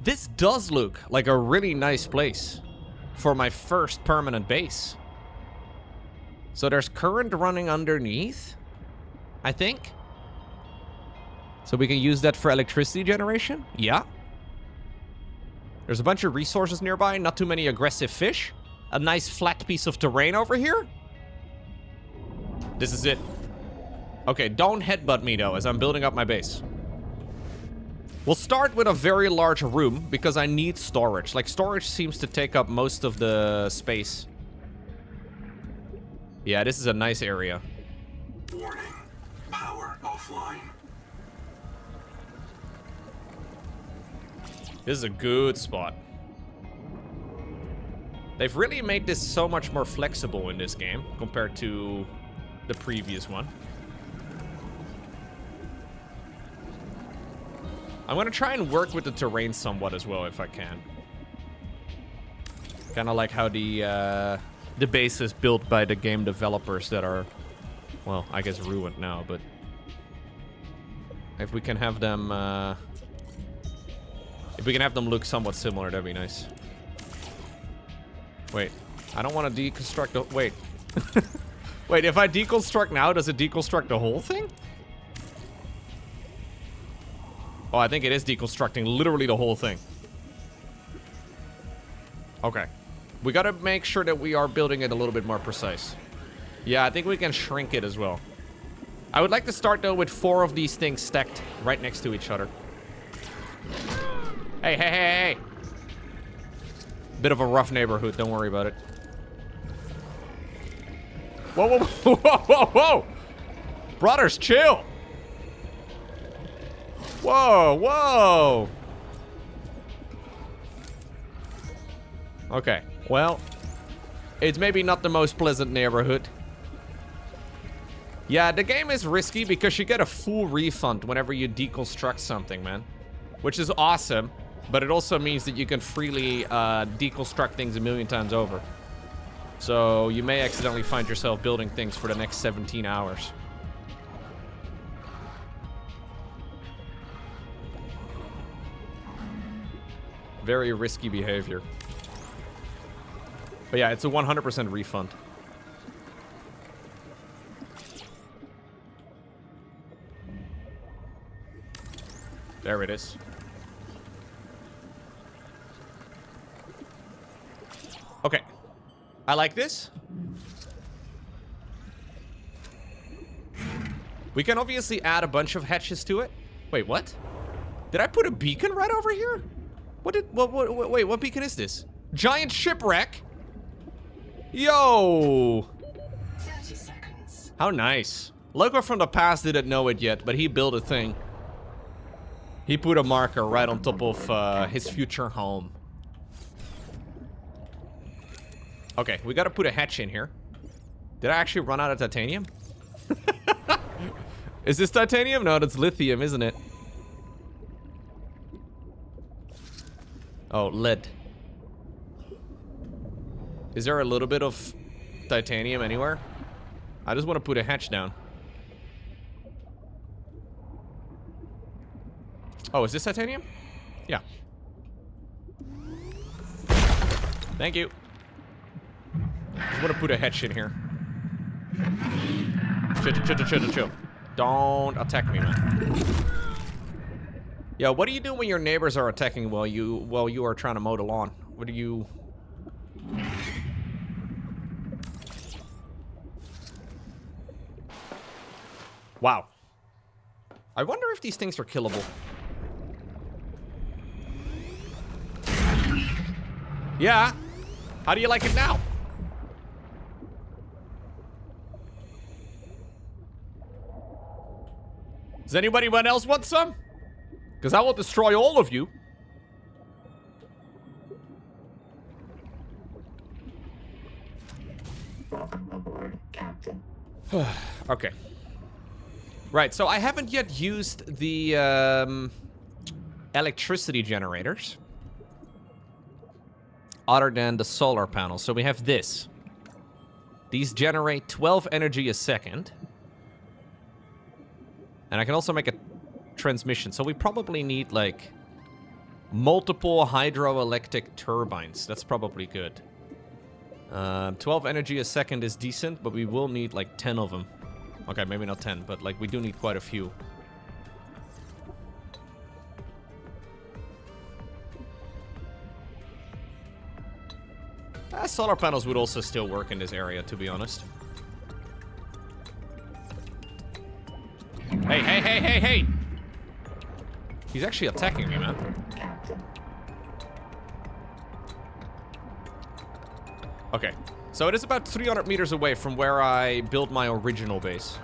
This does look like a really nice place for my first permanent base. So there's current running underneath, I think. So we can use that for electricity generation? Yeah. There's a bunch of resources nearby, not too many aggressive fish. A nice flat piece of terrain over here. This is it. Okay, don't headbutt me though, as I'm building up my base. We'll start with a very large room, because I need storage. Like, storage seems to take up most of the space. Yeah, this is a nice area. Warning. Power offline. This is a good spot. They've really made this so much more flexible in this game compared to the previous one. I'm gonna try and work with the terrain somewhat as well if I can. Kind of like how the base is built by the game developers that are, well, I guess ruined now, but if we can have them, look somewhat similar, that'd be nice. Wait, I don't want to deconstruct the, wait. Wait, if I deconstruct now, does it deconstruct the whole thing? Oh, I think it is deconstructing literally the whole thing. Okay. We gotta make sure that we are building it a little bit more precise. Yeah, I think we can shrink it as well. I would like to start, though, with 4 of these things stacked right next to each other. Hey, hey, hey, hey! Bit of a rough neighborhood, don't worry about it. Whoa, whoa, whoa, whoa, whoa, whoa! Brothers, chill! Whoa, whoa! Okay, well, it's maybe not the most pleasant neighborhood. Yeah, the game is risky because you get a full refund whenever you deconstruct something, man. Which is awesome, but it also means that you can freely deconstruct things a million times over. So you may accidentally find yourself building things for the next 17 hours. Very risky behavior. But yeah, it's a 100% refund. There it is. Okay. I like this. We can obviously add a bunch of hatches to it. Wait, what? Did I put a beacon right over here? Wait, what beacon is this? Giant shipwreck? Yo! 30 seconds. How nice. Lowko from the past didn't know it yet, but he built a thing. He put a marker right on top of his future home. Okay, we gotta put a hatch in here. Did I actually run out of titanium? Is this titanium? No, that's lithium, isn't it? Oh, lead. Is there a little bit of titanium anywhere? I just want to put a hatch down. Oh, is this titanium? Yeah. Thank you. Just want to put a hatch in here. Chill. Don't attack me, man. Yo, what do you do when your neighbors are attacking while you are trying to mow the lawn? What do you... Wow. I wonder if these things are killable. Yeah. How do you like it now? Does anybody else want some? Because I will destroy all of you. Welcome aboard, Captain. Okay. Right, so I haven't yet used the electricity generators. Other than the solar panels. So we have this. These generate 12 energy a second. And I can also make a transmission. So we probably need, like, Multiple hydroelectric turbines. That's probably good. 12 energy a second is decent, but we will need like 10 of them. Okay, maybe not 10, but like we do need quite a few. Solar panels would also still work in this area, to be honest. Hey, hey, hey, hey, hey! He's actually attacking me, man. Okay, so it is about 300 meters away from where I built my original base.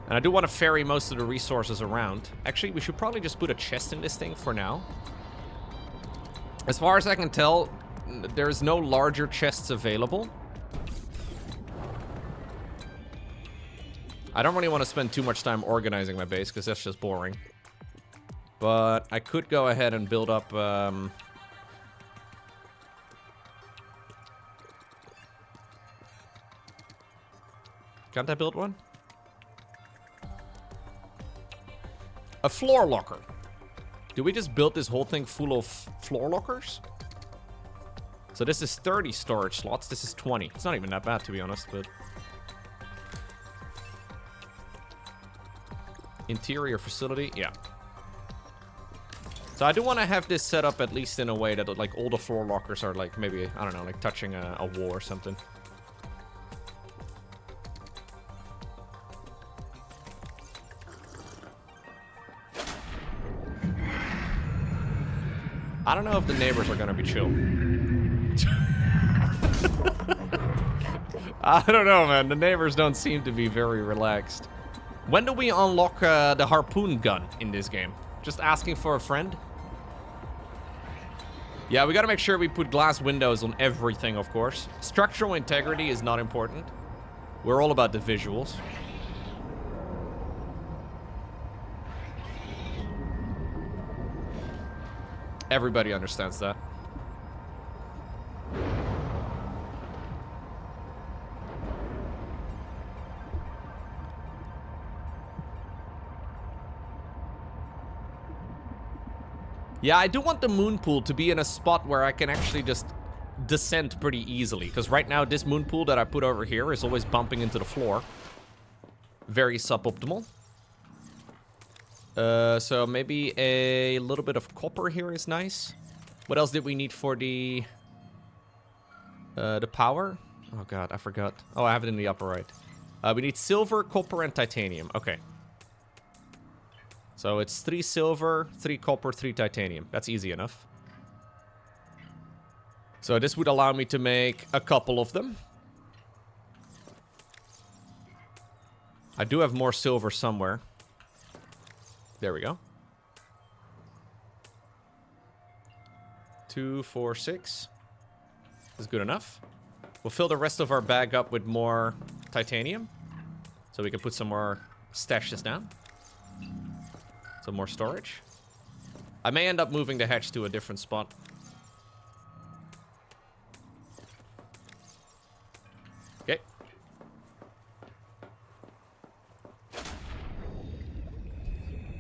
And I do want to ferry most of the resources around. Actually, we should probably just put a chest in this thing for now. As far as I can tell, there's no larger chests available. I don't really want to spend too much time organizing my base, because that's just boring. But I could go ahead and build up... Can't I build one? A floor locker. Do we just build this whole thing full of floor lockers? So this is 30 storage slots. This is 20. It's not even that bad, to be honest, but... Interior facility, yeah. So I do want to have this set up at least in a way that like all the floor lockers are like maybe, I don't know, like touching a wall or something. I don't know if the neighbors are gonna be chill. I don't know, man. The neighbors don't seem to be very relaxed. When do we unlock the harpoon gun in this game? Just asking for a friend? Yeah, we gotta make sure we put glass windows on everything, of course. Structural integrity is not important. We're all about the visuals. Everybody understands that. Yeah, I do want the moon pool to be in a spot where I can actually just descend pretty easily. Because right now, this moon pool that I put over here is always bumping into the floor. Very suboptimal. So maybe a little bit of copper here is nice. What else did we need for the power? Oh god, I forgot. Oh, I have it in the upper right. We need silver, copper, and titanium. Okay. So it's 3 silver, 3 copper, 3 titanium. That's easy enough. So this would allow me to make a couple of them. I do have more silver somewhere. There we go. 2, 4, 6. Is good enough. We'll fill the rest of our bag up with more titanium. So we can put some more stashes down. Some more storage. I may end up moving the hatch to a different spot. Okay.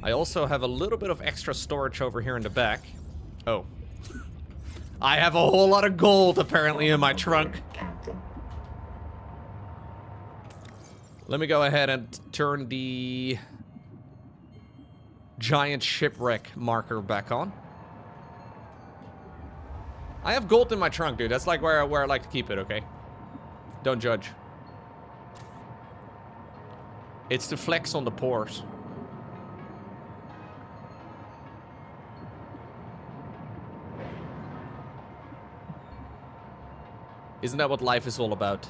I also have a little bit of extra storage over here in the back. Oh. I have a whole lot of gold apparently in my trunk. Let me go ahead and turn the giant shipwreck marker back on. I have gold in my trunk, dude. That's like where I like to keep it, okay? Don't judge. It's to flex on the pores. Isn't that what life is all about?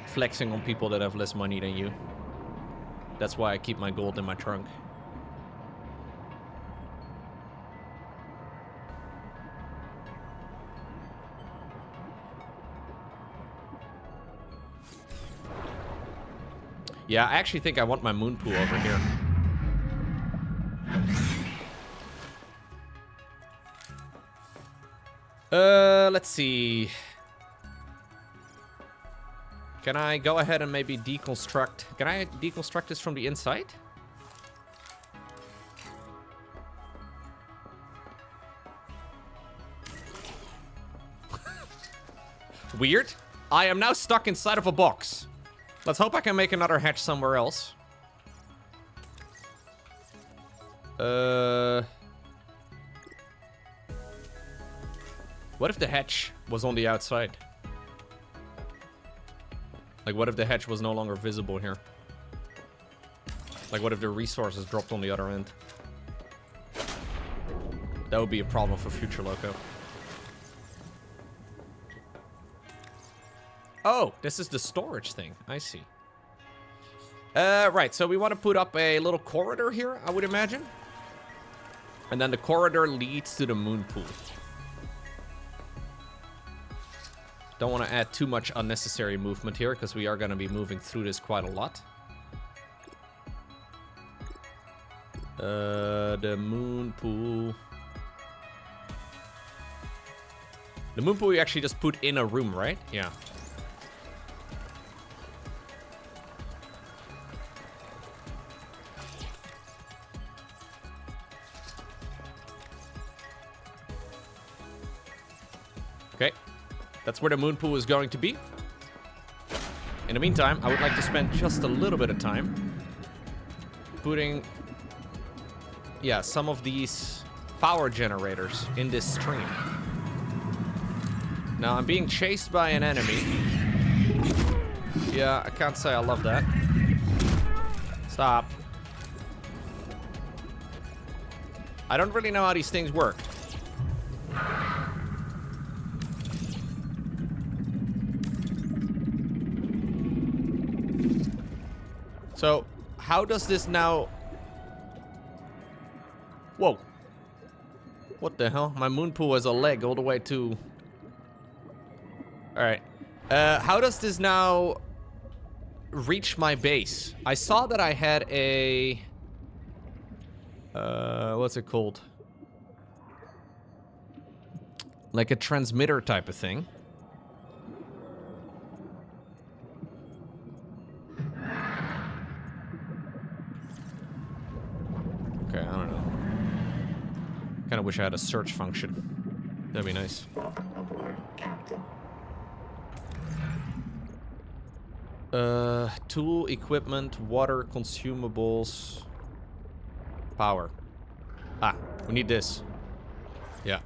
Flexing on people that have less money than you. That's why I keep my gold in my trunk. Yeah, I actually think I want my moon pool over here. Let's see. Can I go ahead and maybe deconstruct? Can I deconstruct this from the inside? Weird. I am now stuck inside of a box. Let's hope I can make another hatch somewhere else. What if the hatch was on the outside? Like, what if the hatch was no longer visible here? Like, what if the resources dropped on the other end? That would be a problem for future Lowko. Oh, this is the storage thing. I see. Right, so we want to put up a little corridor here, I would imagine. And then the corridor leads to the moon pool. Don't want to add too much unnecessary movement here, because we are going to be moving through this quite a lot. The moon pool. The moon pool we actually just put in a room, right? Yeah. Okay. That's where the moon pool is going to be. In the meantime, I would like to spend just a little bit of time putting, yeah, some of these power generators in this stream. Now, I'm being chased by an enemy. Yeah, I can't say I love that. Stop. I don't really know how these things work. So, how does this now... Whoa. What the hell? My moon pool has a leg all the way to... Alright. How does this now reach my base? I saw that I had a... what's it called? Like a transmitter type of thing. Okay, I don't know. Kind of wish I had a search function. That'd be nice. Tool, equipment, water, consumables, power. Ah, we need this. Yeah.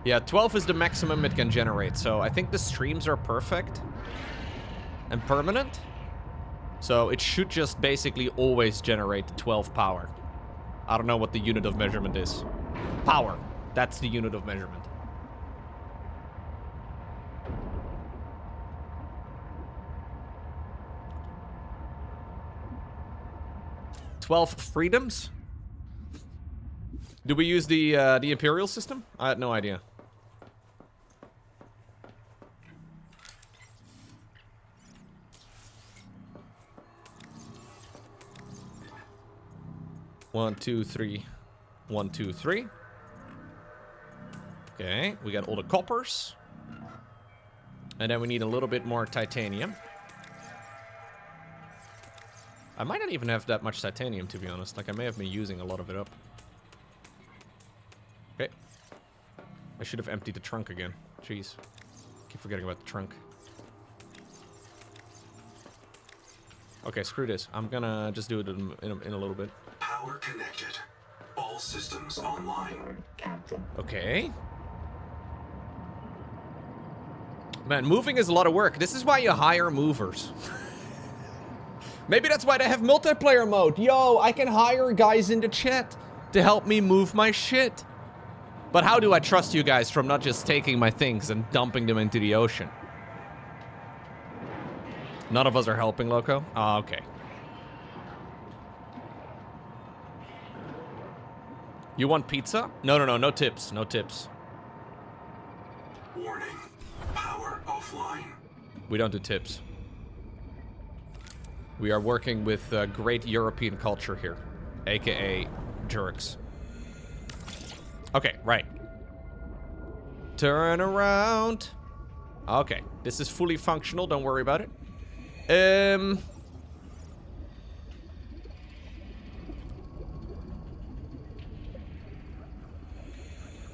Yeah, 12 is the maximum it can generate, so I think the streams are perfect and permanent. So it should just basically always generate 12 power. I don't know what the unit of measurement is. Power. That's the unit of measurement. "12 freedoms? Do we use the Imperial system? I had no idea. One, two, three. 1, 2, 3. Okay, we got all the coppers. And then we need a little bit more titanium. I might not even have that much titanium, to be honest. Like, I may have been using a lot of it up. Okay. I should have emptied the trunk again. Jeez. Keep forgetting about the trunk. Okay, screw this. I'm gonna just do it in a little bit. Power connected. All systems online. Okay. Man, moving is a lot of work. This is why you hire movers. Maybe that's why they have multiplayer mode. Yo, I can hire guys in the chat to help me move my shit. But how do I trust you guys from not just taking my things and dumping them into the ocean? None of us are helping, Lowko? Oh, okay. You want pizza? No, no, no, no tips. No tips. Warning. Power offline. We don't do tips. We are working with great European culture here, aka jerks. Okay, right. Turn around. Okay, this is fully functional. Don't worry about it.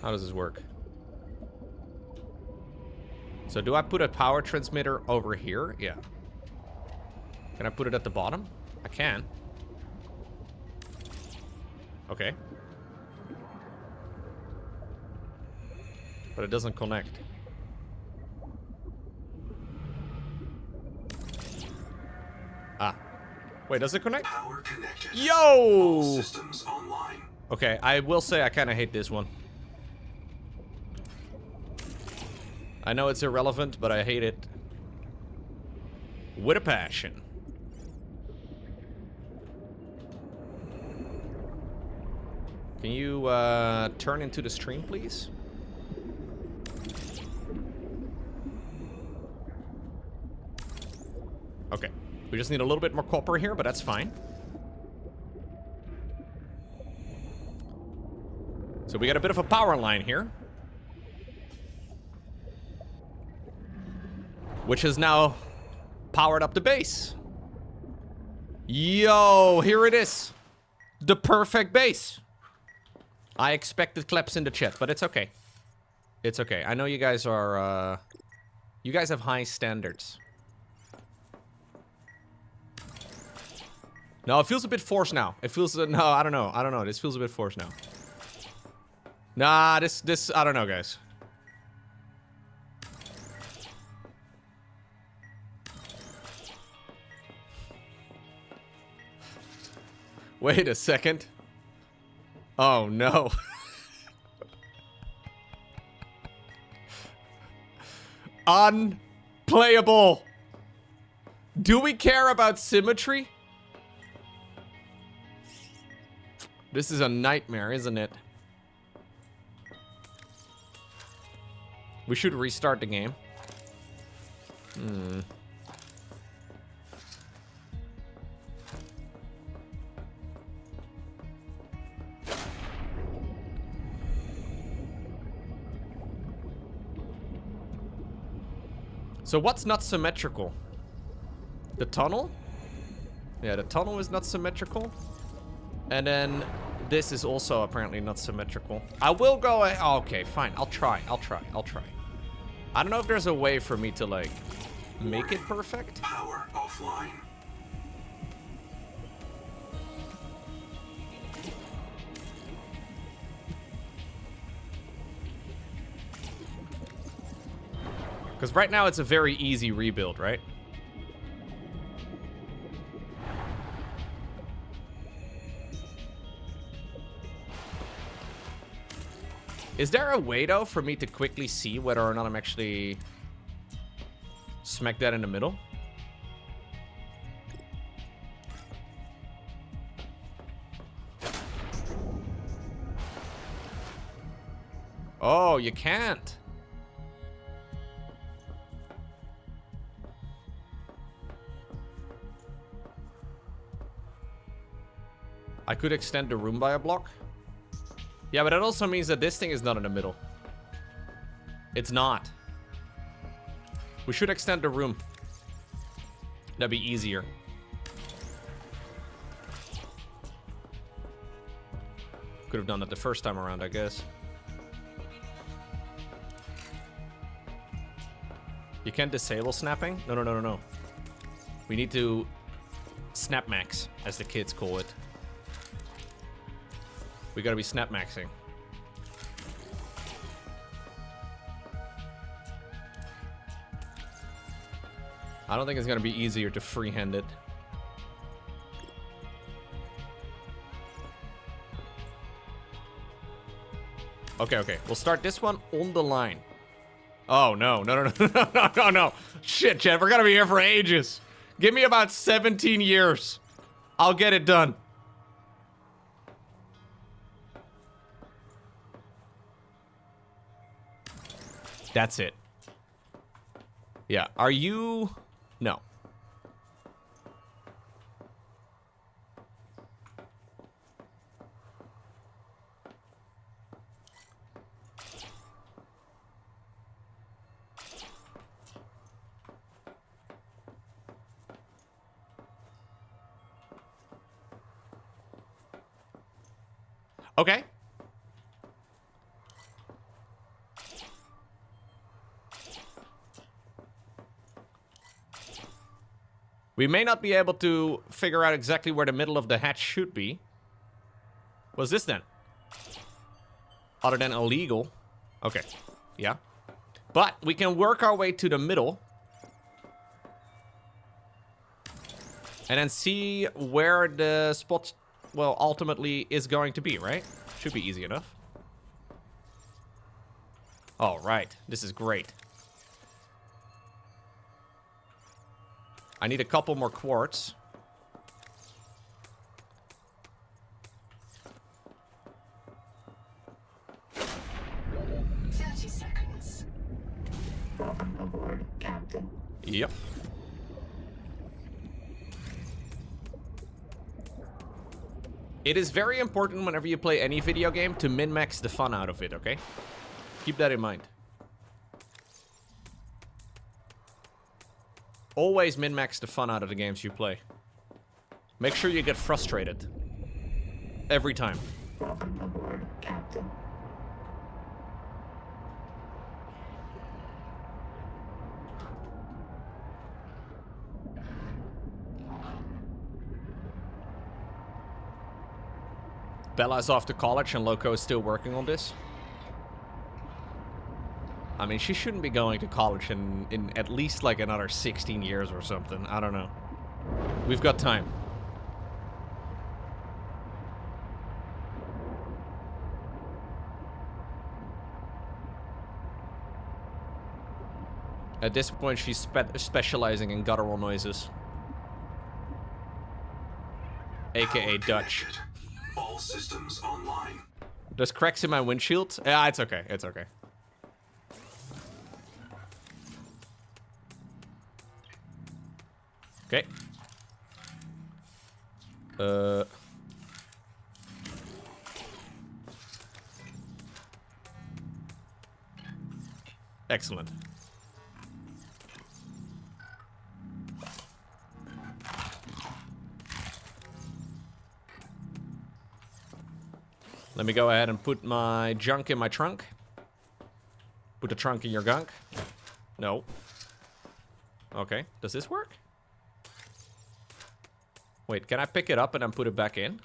How does this work? So do I put a power transmitter over here? Yeah. Can I put it at the bottom? I can. Okay. But it doesn't connect. Ah. Wait, does it connect? Power connected. Yo! All systems online. Okay, I will say I kind of hate this one. I know it's irrelevant, but I hate it. With a passion. Can you turn into the stream, please? Okay. We just need a little bit more copper here, but that's fine. So we got a bit of a power line here. Which has now powered up the base. Yo, here it is. The perfect base. I expected claps in the chat, but it's okay. It's okay. I know you guys are, you guys have high standards. No, it feels a bit forced now. It feels, no, I don't know. I don't know. This feels a bit forced now. Nah, this, I don't know, guys. Wait a second. Oh, no. Unplayable. Do we care about symmetry? This is a nightmare, isn't it? We should restart the game. So what's not symmetrical? The tunnel? Yeah, the tunnel is not symmetrical. And then this is also apparently not symmetrical. I will go... Oh, okay, fine. I'll try. I don't know if there's a way for me to, like, make it perfect. Power offline. Because right now it's a very easy rebuild, right? Is there a way, though, for me to quickly see whether or not I'm actually smack that in the middle? Oh, you can't. I could extend the room by a block. Yeah, but that also means that this thing is not in the middle. It's not. We should extend the room. That'd be easier. Could have done that the first time around, I guess. You can't disable snapping? No. We need to snap max, as the kids call it. We gotta be snap maxing. I don't think it's gonna be easier to freehand it. Okay. We'll start this one on the line. Oh, no. No. Shit, Chad, we're gonna be here for ages. Give me about 17 years. I'll get it done. That's it. Yeah, are you... No. Okay. We may not be able to figure out exactly where the middle of the hatch should be. What's this then? Other than illegal. Okay. Yeah. But we can work our way to the middle. And then see where the spot, well, ultimately is going to be, right? Should be easy enough. All right. This is great. I need a couple more quartz. Welcome aboard, Captain. Yep. It is very important whenever you play any video game to min-max the fun out of it, okay? Keep that in mind. Always min-max the fun out of the games you play. Make sure you get frustrated. Every time. Welcome aboard, Captain. Bella's off to college and Lowko is still working on this. I mean, she shouldn't be going to college in at least like another 16 years or something. I don't know. We've got time. At this point, she's specializing in guttural noises. AKA Dutch. All systems online. There's cracks in my windshield? Yeah, it's okay. It's okay. Okay. Excellent. Let me go ahead and put my junk in my trunk. Put the trunk in your gunk. No. Okay, does this work? Wait, can I pick it up and then put it back in?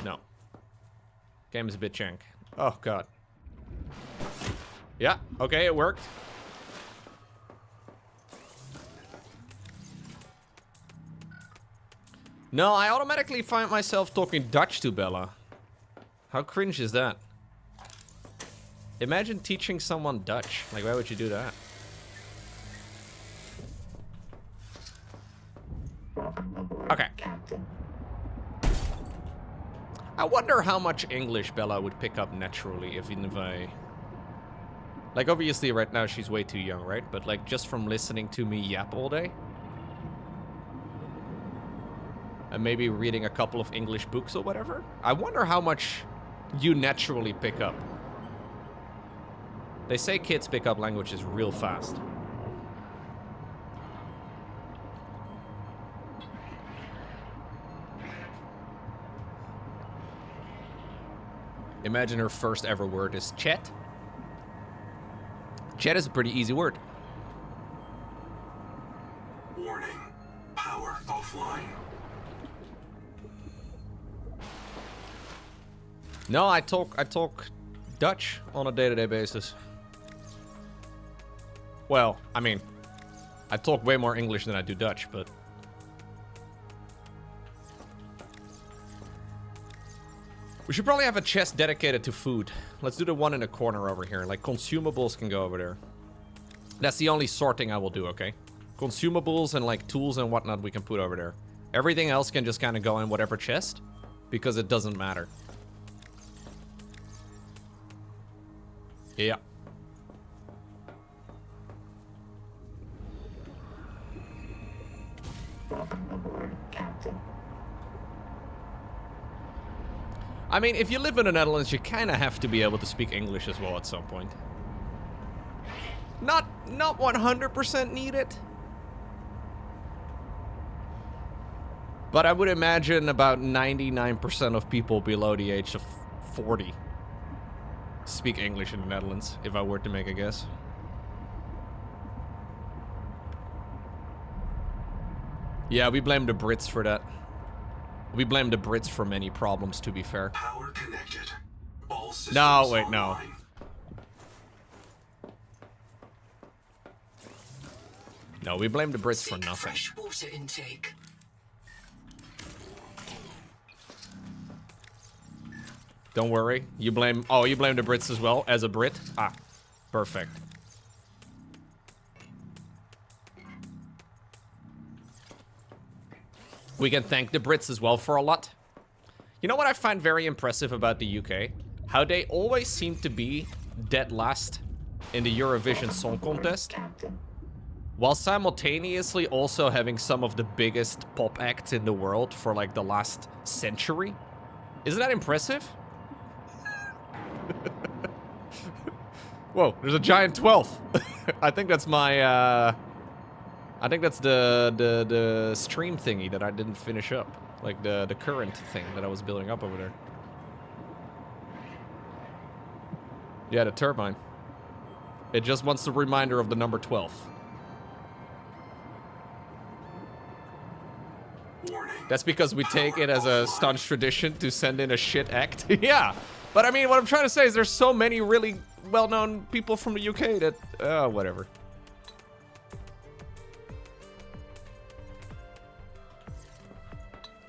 No. Game is a bit jank. Oh, God. Yeah, okay, it worked. No, I automatically find myself talking Dutch to Bella. How cringe is that? Imagine teaching someone Dutch. Like, why would you do that? Okay. I wonder how much English Bella would pick up naturally if I... Like, obviously right now she's way too young, right? But like, just from listening to me yap all day. And maybe reading a couple of English books or whatever. I wonder how much you naturally pick up. They say kids pick up languages real fast. Imagine her first ever word is chat. Chat is a pretty easy word. Warning. Power offline. No, I talk Dutch on a day-to-day basis. Well, I mean, I talk way more English than I do Dutch, but... We should probably have a chest dedicated to food. Let's do the one in the corner over here. Like, consumables can go over there. That's the only sorting I will do, okay? Consumables and, like, tools and whatnot we can put over there. Everything else can just kind of go in whatever chest, because it doesn't matter. Yeah. Welcome aboard, Captain. I mean, if you live in the Netherlands, you kind of have to be able to speak English as well at some point. Not 100% need it. But I would imagine about 99% of people below the age of 40 speak English in the Netherlands, if I were to make a guess. Yeah, we blame the Brits for that. We blame the Brits for many problems, to be fair. Power connected. All systems No, wait, no. online. No, we blame the Brits for Seek nothing. fresh water intake. Don't worry. You blame... Oh, you blame the Brits as well, as a Brit? Ah, perfect. We can thank the Brits as well for a lot. You know what I find very impressive about the UK? How they always seem to be dead last in the Eurovision Song Contest, Captain. while simultaneously also having some of the biggest pop acts in the world for like the last century. Isn't that impressive? Whoa, there's a giant 12. I think that's my, I think that's the stream thingy that I didn't finish up. Like the current thing that I was building up over there. Yeah, the turbine. It just wants a reminder of the number 12. Warning. That's because we take it as a staunch tradition to send in a shit act. Yeah. But I mean, what I'm trying to say is there's so many really well-known people from the UK that, whatever.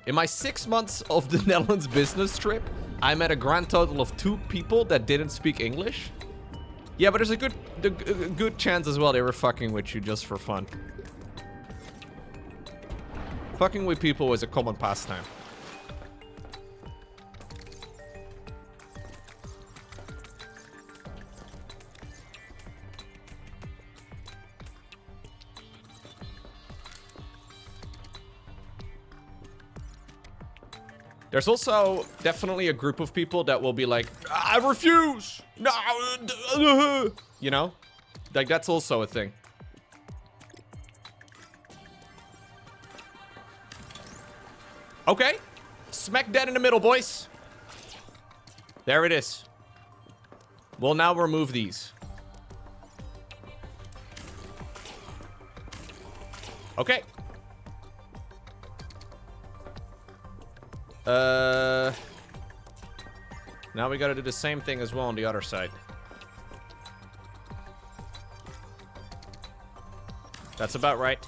In my 6 months of the Netherlands business trip, I met a grand total of 2 people that didn't speak English. Yeah, but there's a good chance as well they were fucking with you just for fun. Fucking with people is a common pastime. There's also definitely a group of people that will be like, I refuse! No! You know? Like, that's also a thing. Okay. Smack dead in the middle, boys. There it is. We'll now remove these. Okay. Now we gotta do the same thing as well on the other side. That's about right.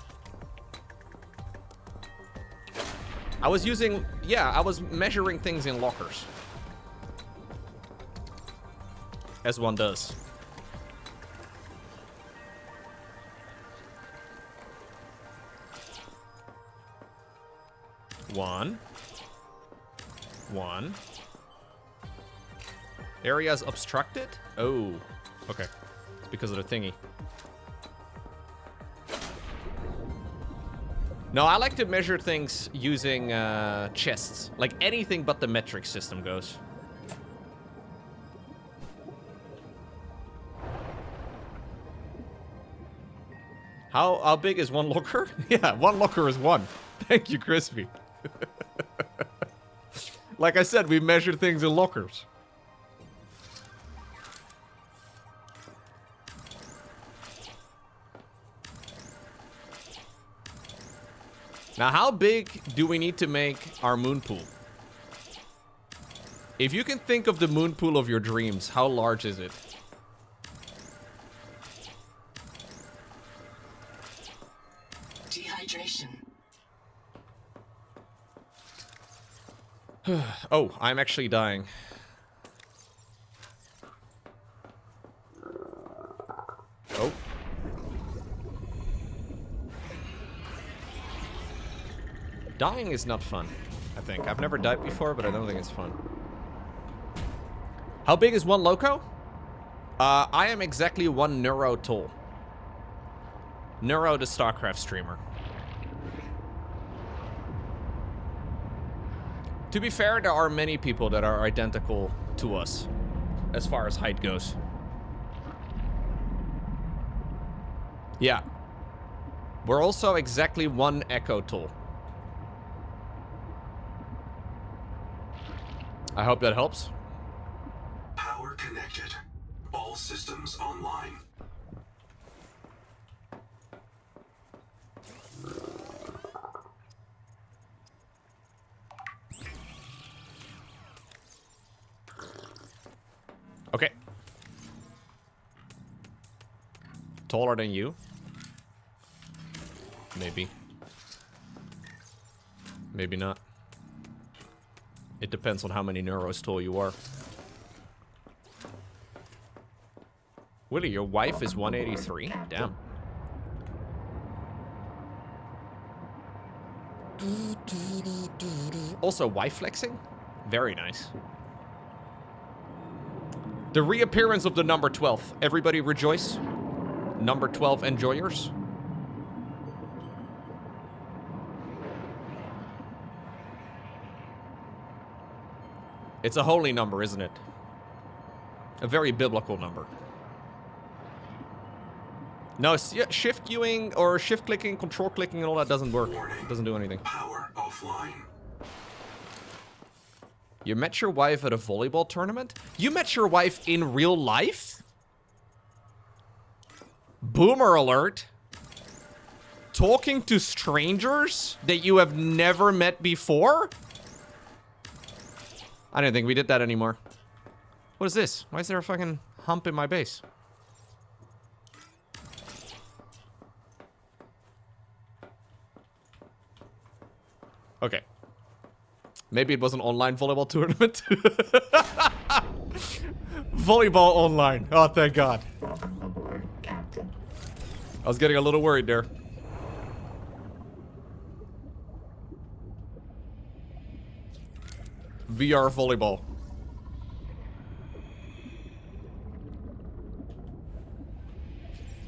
I was using... Yeah, I was measuring things in lockers. As one does. One. Areas obstructed? Oh, okay. It's because of the thingy. No, I like to measure things using chests. Like anything but the metric system goes. How big is one locker? Yeah, one locker is one. Thank you, Crispy. Like I said, we measure things in lockers. Now, how big do we need to make our moon pool? If you can think of the moon pool of your dreams, how large is it? Dehydration. Oh, I'm actually dying. Oh. Dying is not fun, I think. I've never died before, but I don't think it's fun. How big is one Lowko? I am exactly 1 Neuro tall. Neuro, the StarCraft streamer. To be fair, there are many people that are identical to us, as far as height goes. Yeah. We're also exactly 1 Echo tall. I hope that helps. Power connected. All systems online. Taller than you? Maybe. Maybe not. It depends on how many neuros tall you are. Willie, your wife is 183? Damn. Also, wife flexing? Very nice. The reappearance of the number 12. Everybody rejoice. Number 12 enjoyers. It's a holy number, isn't it? A very biblical number. No, shift queuing or shift clicking, control clicking and all that doesn't work. It doesn't do anything. Power offline. You met your wife at a volleyball tournament? You met your wife in real life? Boomer alert. Talking to strangers that you have never met before? I don't think we did that anymore. What is this? Why is there a fucking hump in my base? Okay. Maybe it was an online volleyball tournament. Volleyball online. Oh, thank God. Welcome aboard, Captain. I was getting a little worried there. VR volleyball.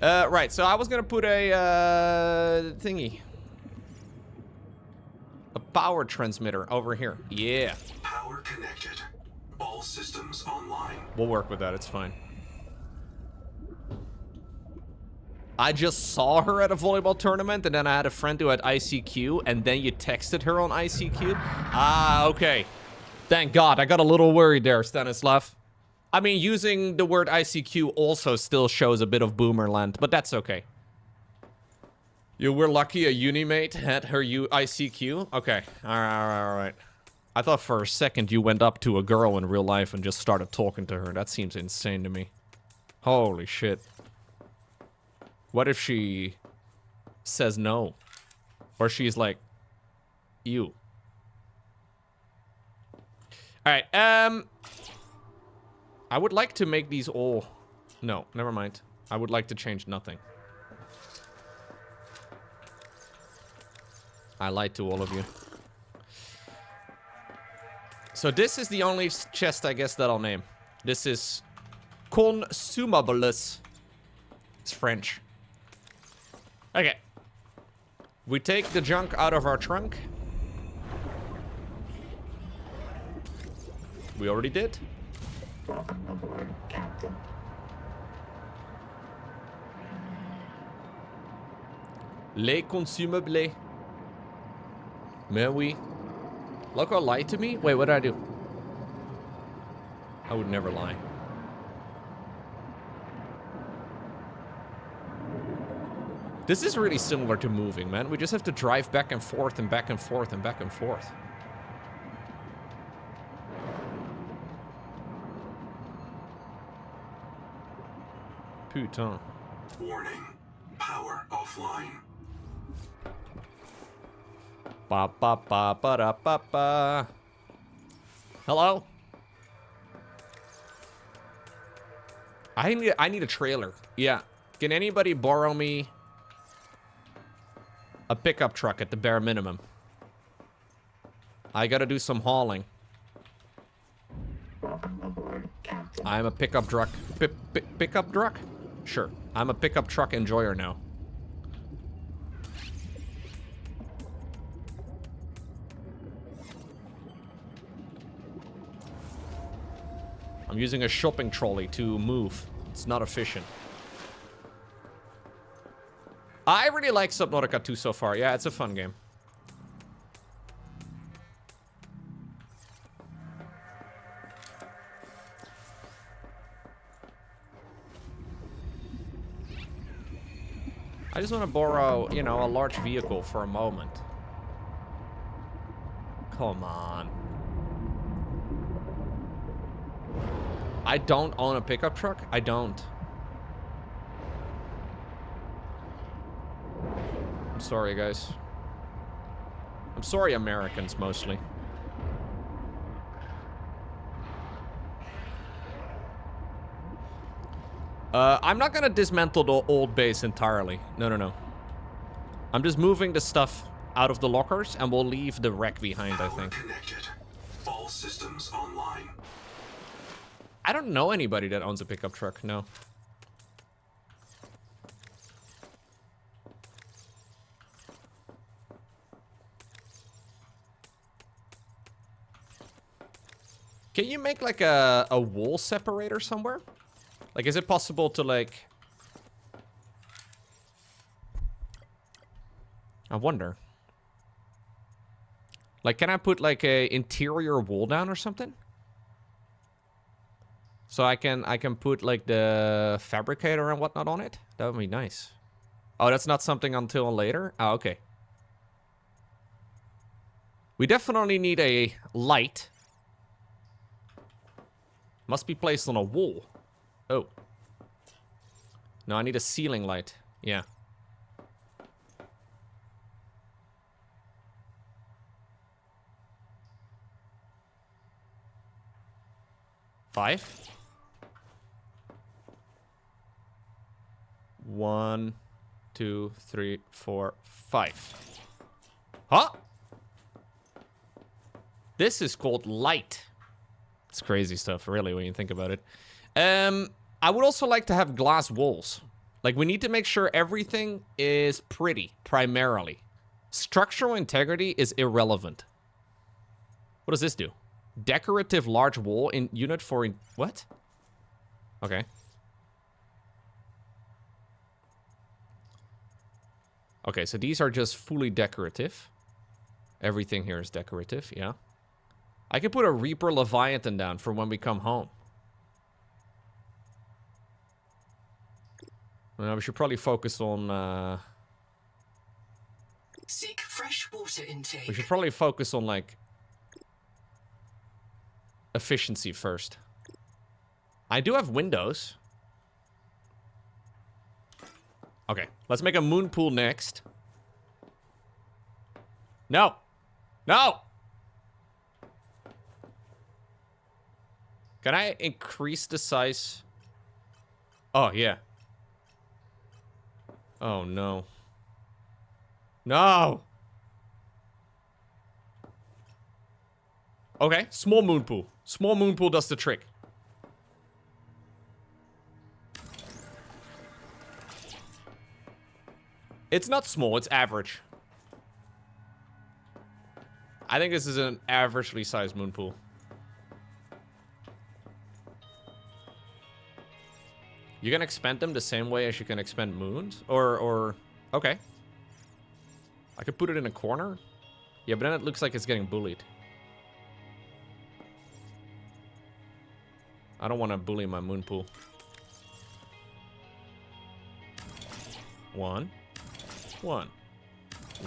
Right, so I was gonna put a thingy. A power transmitter over here. Yeah. Power connected. All systems online. We'll work with that, it's fine. I just saw her at a volleyball tournament, and then I had a friend who had ICQ, and then you texted her on ICQ? Ah, okay. Thank God, I got a little worried there, Stanislav. I mean, using the word ICQ also still shows a bit of boomerland, but that's okay. You were lucky a uni mate had her ICQ? Okay, alright. I thought for a second you went up to a girl in real life and just started talking to her. That seems insane to me. Holy shit. What if she says no? Or she's like, you. Alright, I would like to make these all... No, never mind. I would like to change nothing. I lied to all of you. So this is the only chest, I guess, that I'll name. This is... Consumables. It's French. Okay. We take the junk out of our trunk. We already did. Welcome aboard, Captain. Les consumables. Mais oui. Lowko lied to me? Wait, what did I do? I would never lie. This is really similar to moving, man. We just have to drive back and forth and back and forth and back and forth. Putain. Warning. Power offline. Ba ba ba ba da ba ba. Hello? I need a trailer. Yeah. Can anybody borrow me a pickup truck at the bare minimum? I gotta do some hauling. Welcome aboard, Captain. I'm a pickup truck. Pickup truck? Sure. I'm a pickup truck enjoyer now. I'm using a shopping trolley to move. It's not efficient. I really like Subnautica 2 so far. Yeah, it's a fun game. I just want to borrow, you know, a large vehicle for a moment. Come on. I don't own a pickup truck? I don't. I'm sorry, guys. I'm sorry, Americans, mostly. I'm not gonna dismantle the old base entirely. No, no, no. I'm just moving the stuff out of the lockers, and we'll leave the wreck behind, I think. Connected. All systems online. I don't know anybody that owns a pickup truck, no. Can you make like a wall separator somewhere? Like, is it possible to like... I wonder. Like, can I put like a interior wall down or something? So I can put like the fabricator and whatnot on it? That would be nice. Oh, that's not something until later? Oh, okay. We definitely need a light. Must be placed on a wall. Oh. No, I need a ceiling light. Yeah. Five. 1, 2, 3, 4, 5. Huh? This is called light. It's crazy stuff, really, when you think about it. I would also like to have glass walls. Like, we need to make sure everything is pretty, primarily. Structural integrity is irrelevant. What does this do? Decorative large wall in unit for... what? Okay. Okay, so these are just fully decorative. Everything here is decorative, yeah. I could put a Reaper Leviathan down for when we come home. We should probably focus on... Seek fresh water intake. we should probably focus on, like... efficiency first. I do have windows. Okay, let's make a moon pool next. No! No! Can I increase the size? Oh, yeah. Oh, no. No! Okay, small moon pool. Small moon pool does the trick. It's not small, it's average. I think this is an averagely sized moon pool. You can expand them the same way as you can expand moons? Or... okay. I could put it in a corner? Yeah, but then it looks like it's getting bullied. I don't want to bully my moon pool. 1. 1.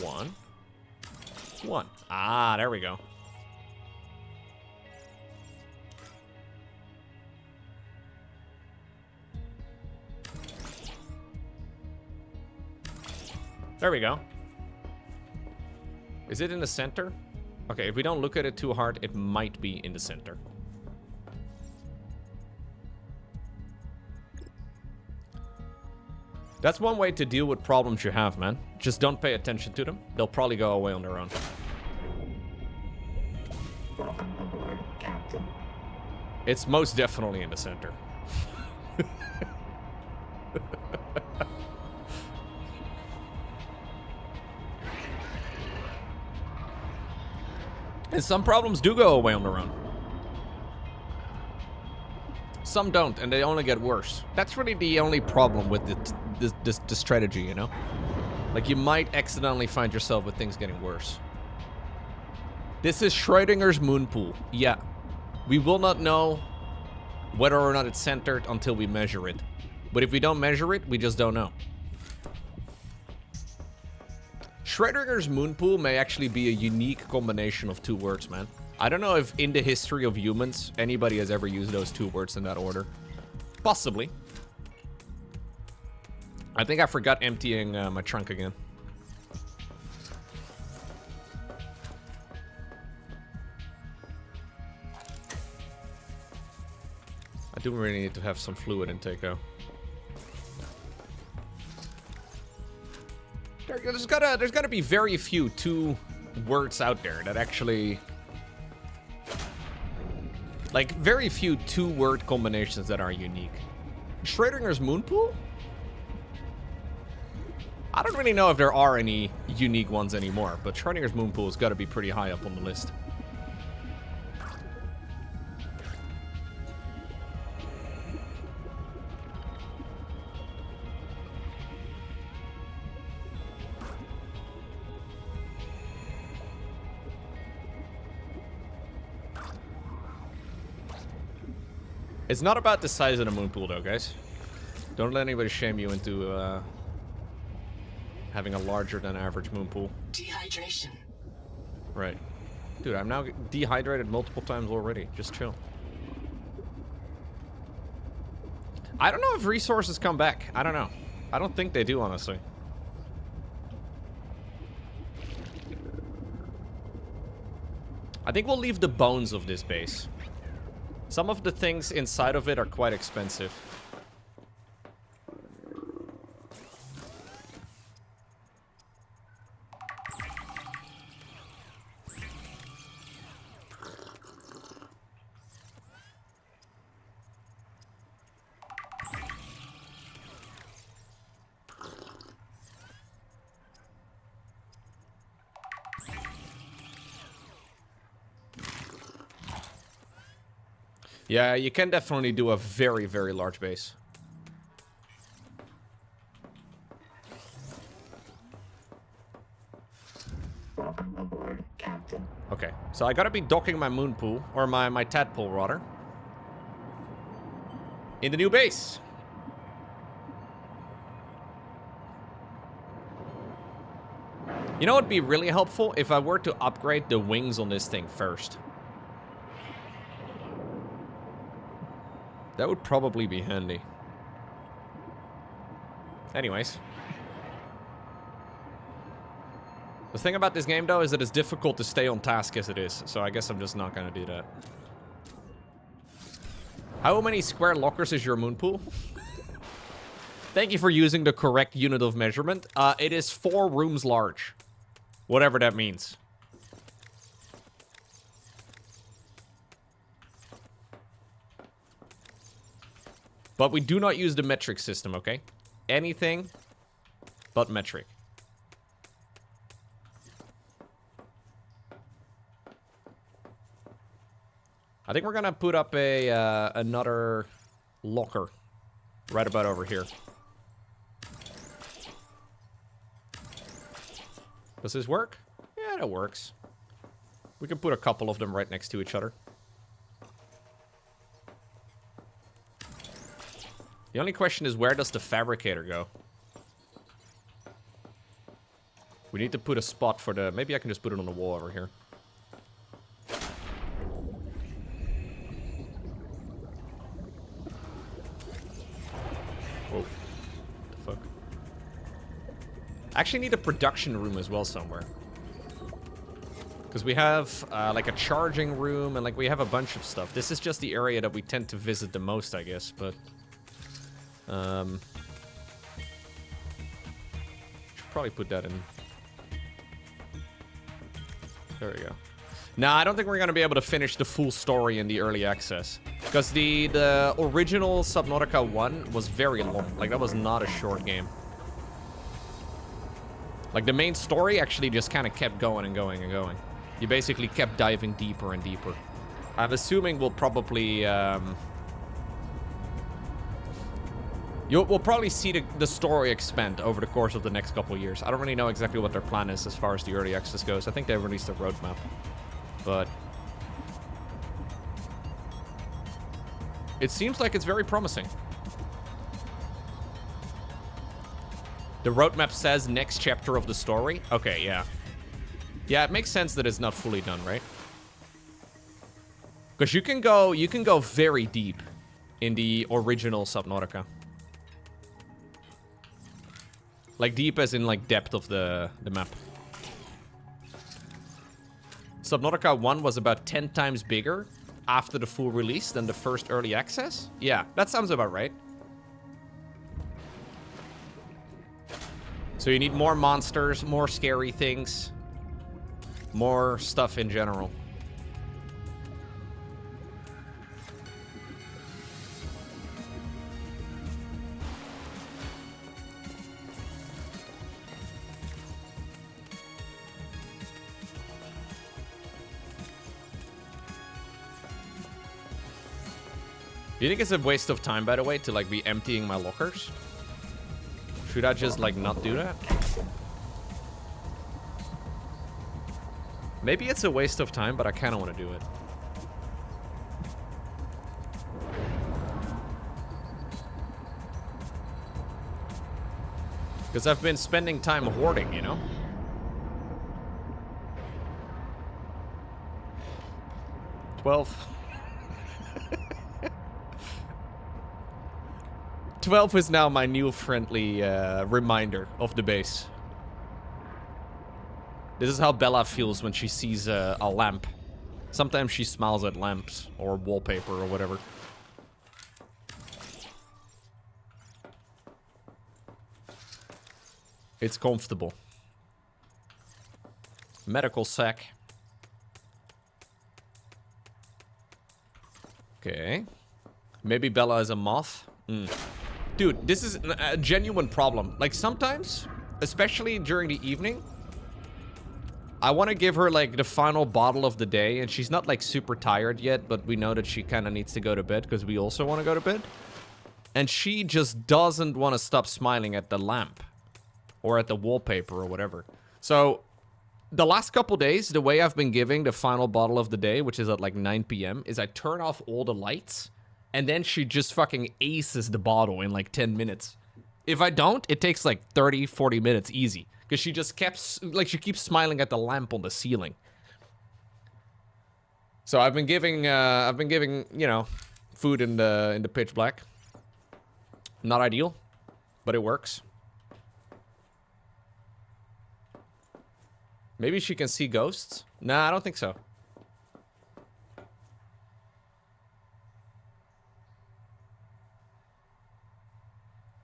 1. 1. Ah, there we go. There we go. Is it in the center? Okay, if we don't look at it too hard, it might be in the center. That's one way to deal with problems you have, man. Just don't pay attention to them. They'll probably go away on their own. Welcome aboard, Captain. It's most definitely in the center. And some problems do go away on their own. Some don't, and they only get worse. That's really the only problem with this strategy, you know? Like, you might accidentally find yourself with things getting worse. This is Schrodinger's moon pool. Yeah. We will not know whether or not it's centered until we measure it. But if we don't measure it, we just don't know. Schrodinger's moon pool may actually be a unique combination of two words, man. I don't know if in the history of humans, anybody has ever used those two words in that order. Possibly. I think I forgot emptying my trunk again. do really need to have some fluid intake, though. There's gotta be very few two words out there that actually... Like, very few two-word combinations that are unique. Schrodinger's Moonpool? I don't really know if there are any unique ones anymore, but Schrodinger's Moonpool has got to be pretty high up on the list. It's not about the size of the moon pool, though, guys. Don't let anybody shame you into having a larger than average moon pool. Dehydration. Right. Dude, I'm now dehydrated multiple times already. Just chill. I don't know if resources come back. I don't know. I don't think they do, honestly. I think we'll leave the bones of this base. Some of the things inside of it are quite expensive. Yeah, you can definitely do a very, very large base. Welcome aboard, Captain. Okay, so I gotta be docking my moon pool, or my tadpole, rather, in the new base. You know what'd be really helpful? If I were to upgrade the wings on this thing first. That would probably be handy. Anyways. The thing about this game, though, is that it's difficult to stay on task as it is. So I guess I'm just not going to do that. How many square lockers is your moon pool? Thank you for using the correct unit of measurement. It is 4 rooms large. Whatever that means. But we do not use the metric system, okay? Anything but metric. I think we're gonna put up a another locker right about over here. Does this work? Yeah, it works. We can put a couple of them right next to each other. The only question is, where does the fabricator go? We need to put a spot for the... Maybe I can just put it on the wall over here. Whoa. What the fuck? I actually need a production room as well somewhere. Because we have, like, a charging room, and, like, we have a bunch of stuff. This is just the area that we tend to visit the most, I guess, but... should probably put that in. There we go. Nah, I don't think we're gonna be able to finish the full story in the early access. Because the original Subnautica 1 was very long. Like, that was not a short game. Like, the main story actually just kind of kept going and going and going. You basically kept diving deeper and deeper. I'm assuming we'll probably, we'll probably see the story expand over the course of the next couple of years. I don't really know exactly what their plan is as far as the early access goes. I think they've released a roadmap. But it seems like it's very promising. The roadmap says next chapter of the story. Okay, yeah. Yeah, it makes sense that it's not fully done, right? Because you can go very deep in the original Subnautica. Like, deep as in, like, depth of the map. Subnautica 1 was about 10 times bigger, after the full release than the first early access? Yeah, that sounds about right. So you need more monsters, more scary things, more stuff in general. Do you think it's a waste of time, by the way, to like be emptying my lockers? Should I just like not do that? Maybe it's a waste of time, but I kind of want to do it. Because I've been spending time hoarding, you know? $12. 12 is now my new friendly reminder of the base. This is how Bella feels when she sees a lamp. Sometimes she smiles at lamps or wallpaper or whatever. It's comfortable. Medical sack. Okay. Maybe Bella is a moth. Dude, this is a genuine problem. Like, sometimes, especially during the evening, I want to give her, like, the final bottle of the day, and she's not, like, super tired yet, but we know that she kind of needs to go to bed, because we also want to go to bed. And she just doesn't want to stop smiling at the lamp, or at the wallpaper, or whatever. So, the last couple days, the way I've been giving the final bottle of the day, which is at, like, 9 p.m., is I turn off all the lights, and then she just fucking aces the bottle in like 10 minutes. If I don't, it takes like 30, 40 minutes easy. Because she just kept, like, she keeps smiling at the lamp on the ceiling. So I've been giving, you know, food in the pitch black. Not ideal, but it works. Maybe she can see ghosts? Nah, I don't think so.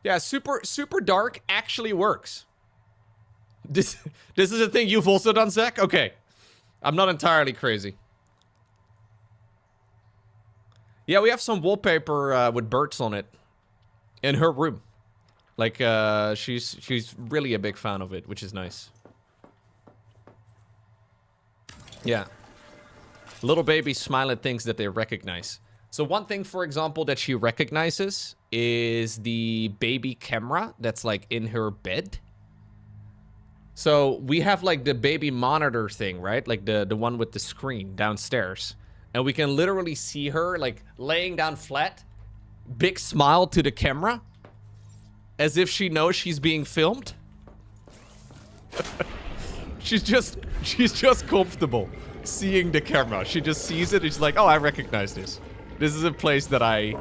Yeah, super dark actually works. This is a thing you've also done, Zach? Okay. I'm not entirely crazy. Yeah, we have some wallpaper with birds on it in her room. Like, she's really a big fan of it, which is nice. Yeah. Little babies smile at things that they recognize. So one thing, for example, that she recognizes is the baby camera that's, like, in her bed. So we have, like, the baby monitor thing, right? Like, the one with the screen downstairs. And we can literally see her, like, laying down flat, big smile to the camera, as if she knows she's being filmed. She's just comfortable seeing the camera. She just sees it and she's like, oh, I recognize this. This is a place that I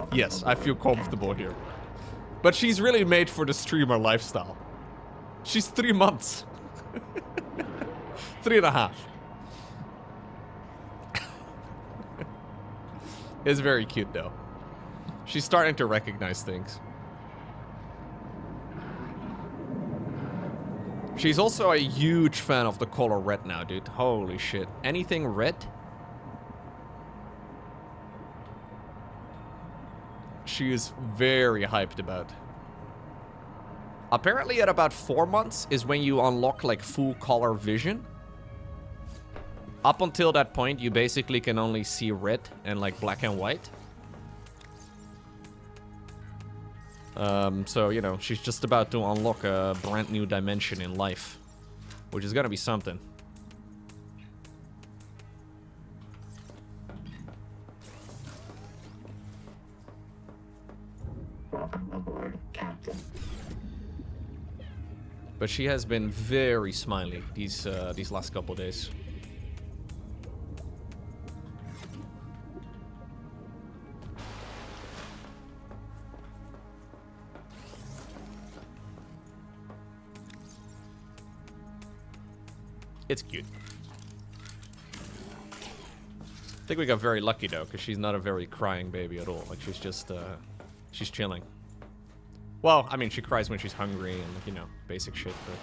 feel comfortable here. But she's really made for the streamer lifestyle. She's 3 months. 3.5. It's very cute, though. She's starting to recognize things. She's also a huge fan of the color red now, dude. Holy shit. Anything red? She is very hyped about. Apparently at about 4 months is when you unlock, like, full color vision. Up until that point, you basically can only see red and, like, black and white. So, you know, she's just about to unlock a brand new dimension in life, which is gonna be something. Welcome aboard, Captain. But she has been very smiley these last couple days. It's cute. think we got very lucky though, because she's not a very crying baby at all. Like she's just, she's chilling. Well, I mean, she cries when she's hungry and, you know, basic shit, but...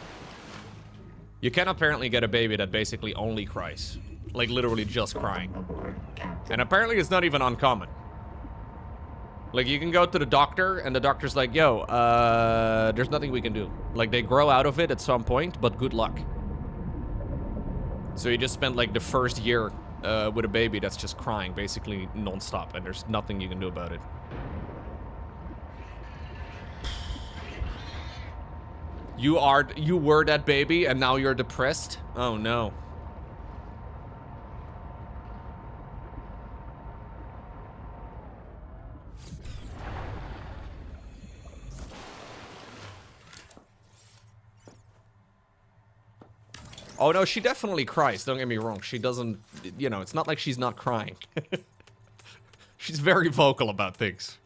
You can apparently get a baby that basically only cries. Like, literally just crying. And apparently it's not even uncommon. Like, you can go to the doctor, and the doctor's like, yo, there's nothing we can do. Like, they grow out of it at some point, but good luck. So you just spent, like, the first year with a baby that's just crying, basically non-stop, and there's nothing you can do about it. You were that baby, and now you're depressed? Oh, no. Oh, no, she definitely cries. Don't get me wrong. She doesn't, you know, it's not like she's not crying. She's very vocal about things.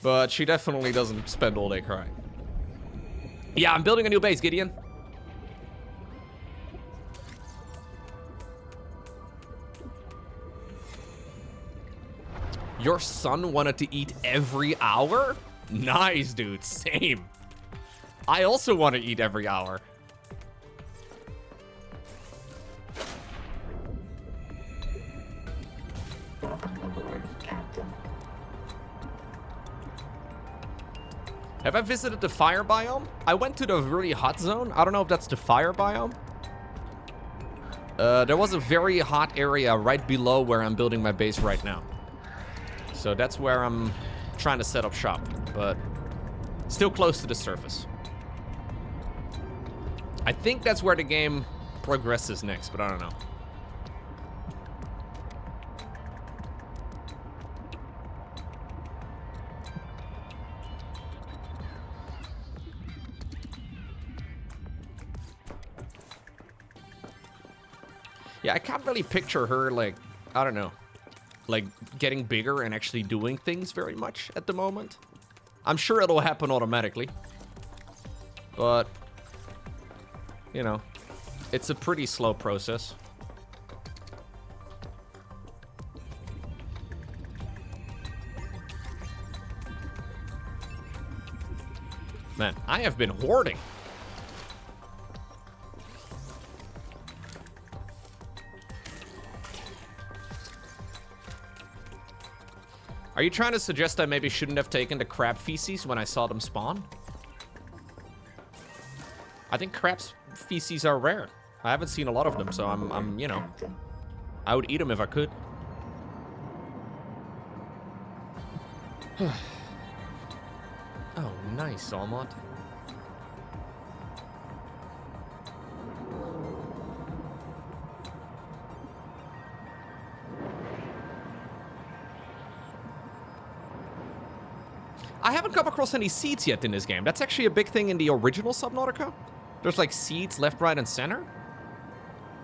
But she definitely doesn't spend all day crying. Yeah, I'm building a new base, Gideon. Your son wanted to eat every hour? Nice, dude. Same. I also want to eat every hour. Have I visited the fire biome? I went to the really hot zone. I don't know if that's the fire biome. There was a very hot area right below where I'm building my base right now. So that's where I'm trying to set up shop, but still close to the surface. I think that's where the game progresses next, but I don't know. Yeah, I can't really picture her, like, I don't know, like, getting bigger and actually doing things very much at the moment. I'm sure it'll happen automatically. But, you know, it's a pretty slow process. Man, I have been hoarding. Are you trying to suggest I maybe shouldn't have taken the crab feces when I saw them spawn? I think crab's feces are rare. I haven't seen a lot of them, so I'm, you know, I would eat them if I could. Oh, nice, Almond. I haven't come across any seeds yet in this game. That's actually a big thing in the original Subnautica. There's like seeds left, right, and center.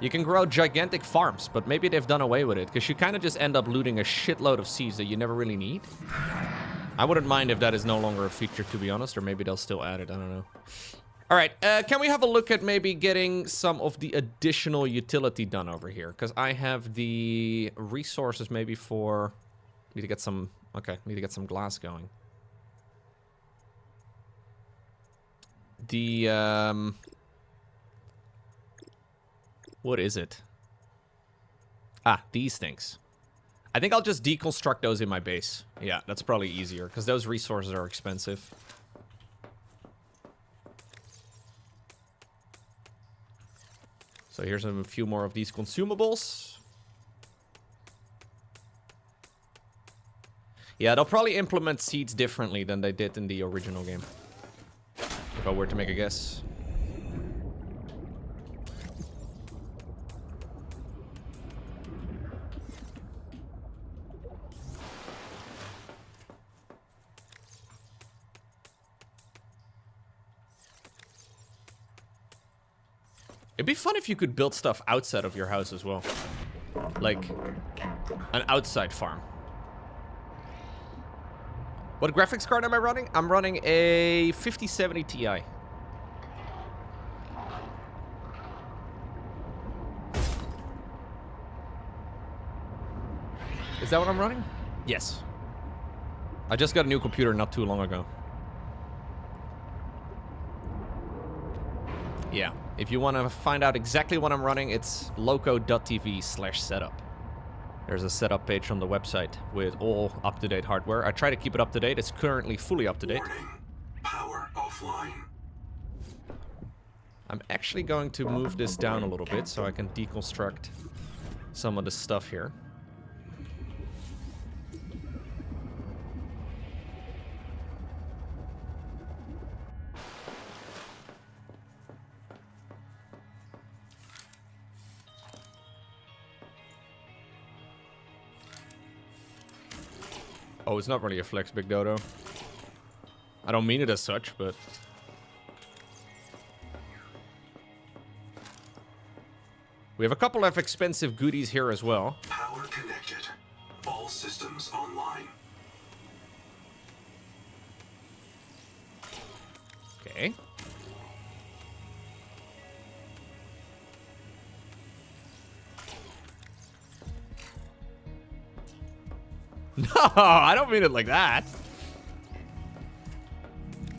You can grow gigantic farms, but maybe they've done away with it because you kind of just end up looting a shitload of seeds that you never really need. I wouldn't mind if that is no longer a feature, to be honest, or maybe they'll still add it. I don't know. All right, can we have a look at maybe getting some of the additional utility done over here? Because I have the resources maybe for... Need to get some... Okay, need to get some glass going. The, what is it? Ah, these things. I think I'll just deconstruct those in my base. Yeah, that's probably easier, because those resources are expensive. So here's a few more of these consumables. Yeah, they'll probably implement seeds differently than they did in the original game. If I were to make a guess. It'd be fun if you could build stuff outside of your house as well. Like, an outside farm. What graphics card am I running? I'm running a 5070 Ti. Is that what I'm running? Yes. I just got a new computer not too long ago. Yeah. If you want to find out exactly what I'm running, it's lowko.tv/setup. There's a setup page on the website with all up-to-date hardware. I try to keep it up to date. It's currently fully up to date. Warning. Power offline. I'm actually going to move this down a little bit so I can deconstruct some of the stuff here. Oh, it's not really a flex, Big Dodo. I don't mean it as such, but... we have a couple of expensive goodies here as well. Power connected. All systems online. Okay. No, I don't mean it like that.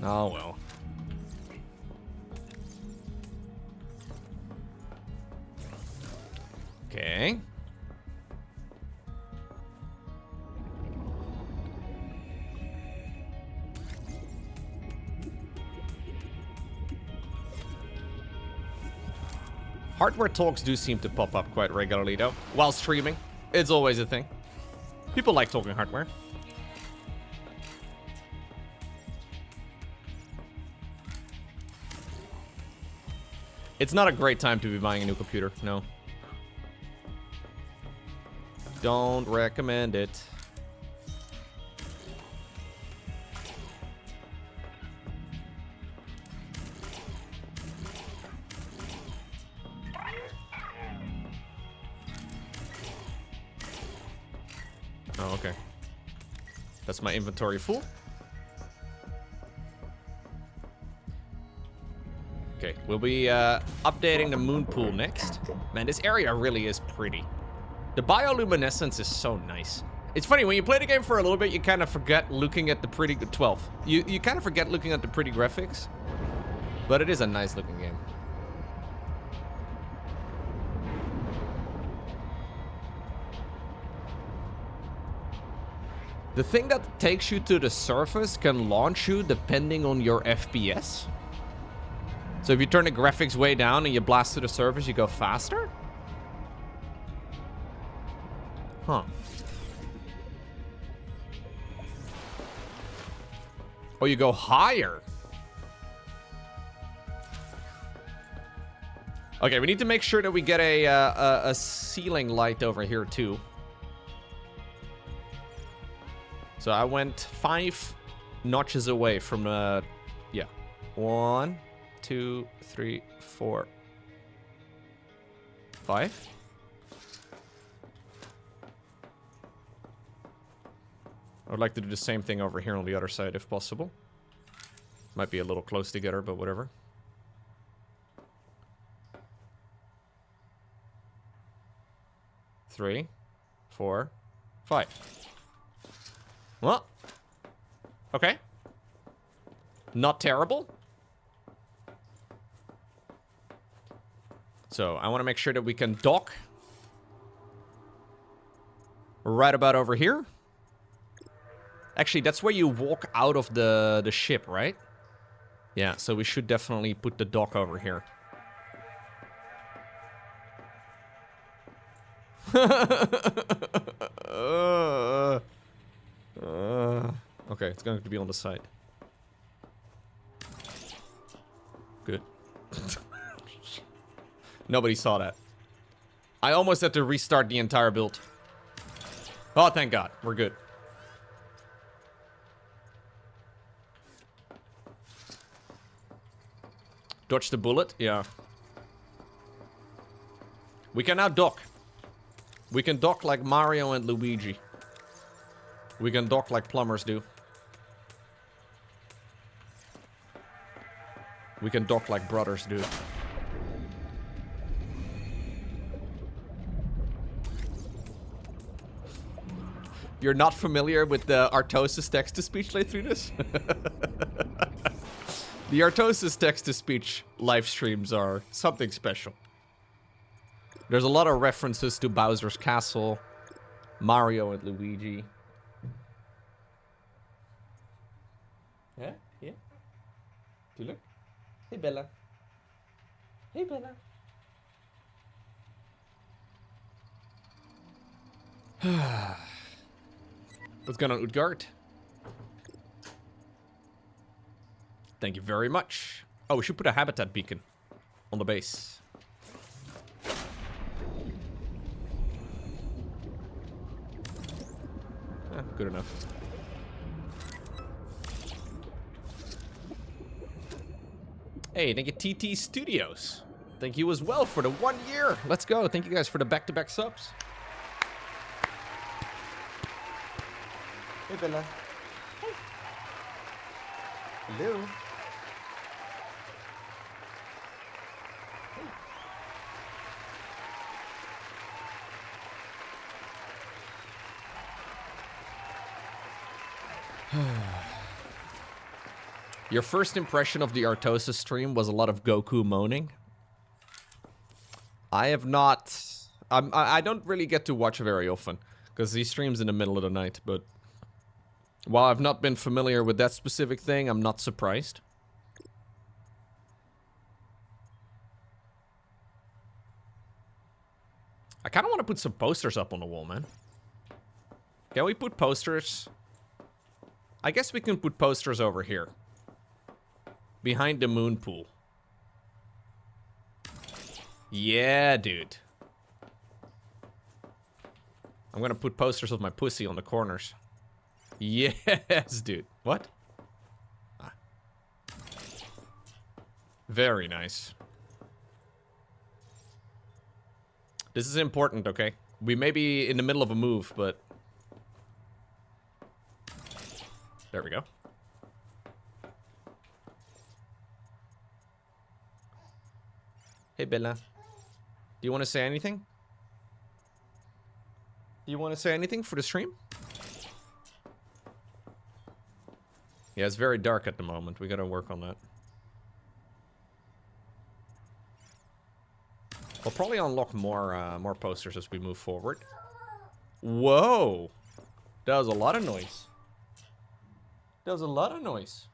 Oh, well. Okay. Hardware talks do seem to pop up quite regularly, though. While streaming. It's always a thing. People like talking hardware. It's not a great time to be buying a new computer, no. Don't recommend it. Oh, okay. That's my inventory full. Okay, we'll be updating the moon pool next. Man, this area really is pretty. The bioluminescence is so nice. It's funny, when you play the game for a little bit, you kind of forget looking at the pretty... 12. You kind of forget looking at the pretty graphics. But it is a nice looking game. The thing that takes you to the surface can launch you depending on your FPS. So if you turn the graphics way down and you blast to the surface, you go faster? Huh. Oh, you go higher. Okay, we need to make sure that we get a ceiling light over here too. So I went 5 notches away from the... yeah. 1, 2, 3, 4, 5. I would like to do the same thing over here on the other side if possible. Might be a little close together, but whatever. Three, 4, 5. Well, okay. Not terrible. So I want to make sure that we can dock right about over here. Actually, that's where you walk out of the ship, right? Yeah, so we should definitely put the dock over here. Okay, it's going to be on the side. Good. Nobody saw that. I almost had to restart the entire build. Oh, thank God. We're good. Dodge the bullet? Yeah. We can now dock. We can dock like Mario and Luigi. We can dock like plumbers do. We can dock like brothers do. You're not familiar with the Artosis text-to-speech play through this? The Artosis text-to-speech live streams are something special. There's a lot of references to Bowser's Castle, Mario and Luigi. Yeah, yeah. Tuurlijk. Hey Bella. Hey Bella. What's going on, Utgard? Thank you very much. Oh, we should put a habitat beacon on the base. Good enough. Hey, thank you TT Studios. Thank you as well for the 1 year. Let's go. Thank you guys for the back-to-back subs. Hey, Bella. Hey. Hello. Your first impression of the Artosis stream was a lot of Goku moaning. I have not... I don't really get to watch very often, because he streams in the middle of the night, but... While I've not been familiar with that specific thing, I'm not surprised. I kind of want to put some posters up on the wall, man. Can we put posters? I guess we can put posters over here. Behind the moon pool. Yeah, dude. I'm gonna put posters of my pussy on the corners. Yes, dude. What? Ah. Very nice. This is important, okay? We may be in the middle of a move, but... There we go. Hey, Bella. Do you want to say anything? Do you want to say anything for the stream? Yeah, it's very dark at the moment. We gotta work on that. We'll probably unlock more posters as we move forward. Whoa! That was a lot of noise. That was a lot of noise.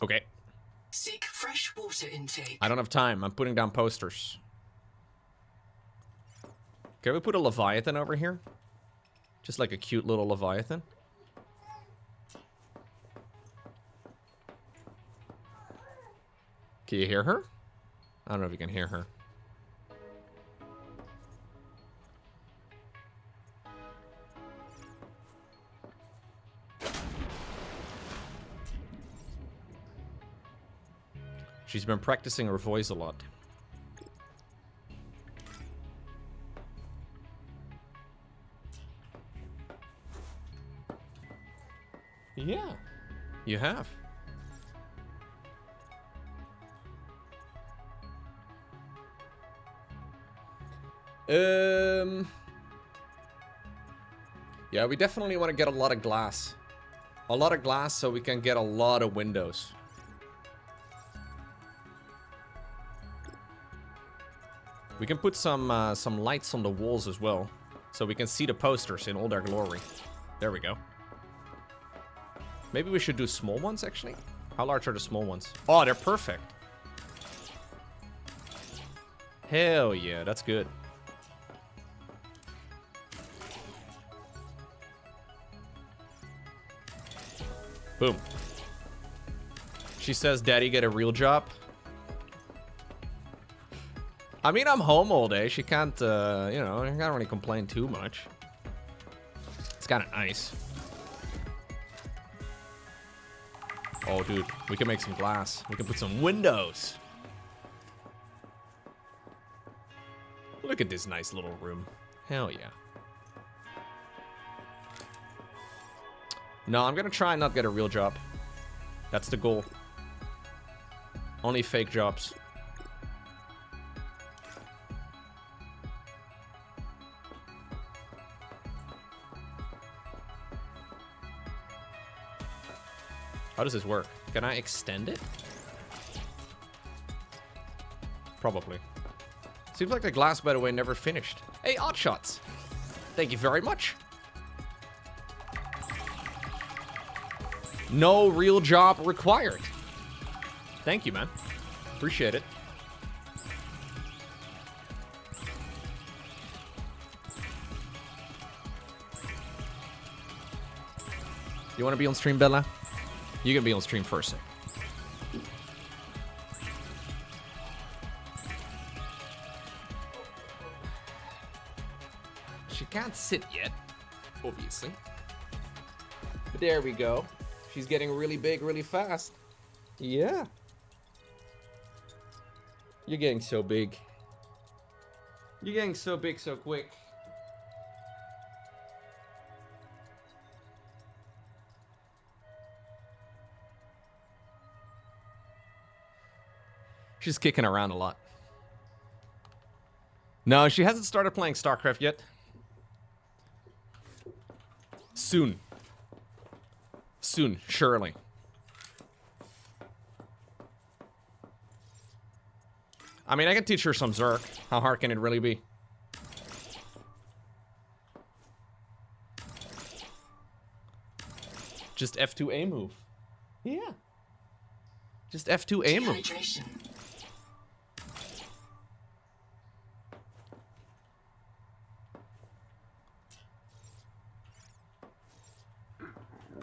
Okay. Seek fresh water intake. I don't have time. I'm putting down posters. Can we put a Leviathan over here? Just like a cute little Leviathan. Can you hear her? I don't know if you can hear her. She's been practicing her voice a lot. Yeah, you have. Yeah, we definitely want to get a lot of glass. A lot of glass so we can get a lot of windows. We can put some lights on the walls as well, so we can see the posters in all their glory. There we go. Maybe we should do small ones, actually. How large are the small ones? Oh, they're perfect. Hell yeah, that's good. Boom. She says, Daddy, get a real job. I mean, I'm home all day. She can't, you know, I can't really complain too much. It's kind of nice. Oh, dude, we can make some glass. We can put some windows. Look at this nice little room. Hell yeah. No, I'm gonna try and not get a real job. That's the goal. Only fake jobs. How does this work? Can I extend it? Probably. Seems like the glass, by the way, never finished. Hey, Oddshots! Thank you very much. No real job required. Thank you, man. Appreciate it. You want to be on stream, Bella? You can be on stream first. She can't sit yet, obviously. But there we go. She's getting really big really fast. Yeah. You're getting so big. You're getting so big so quick. She's kicking around a lot. No, she hasn't started playing StarCraft yet. Soon. Soon, surely. I mean, I can teach her some Zerg. How hard can it really be? Just F2A move. Yeah. Just F2A move. Dehydration.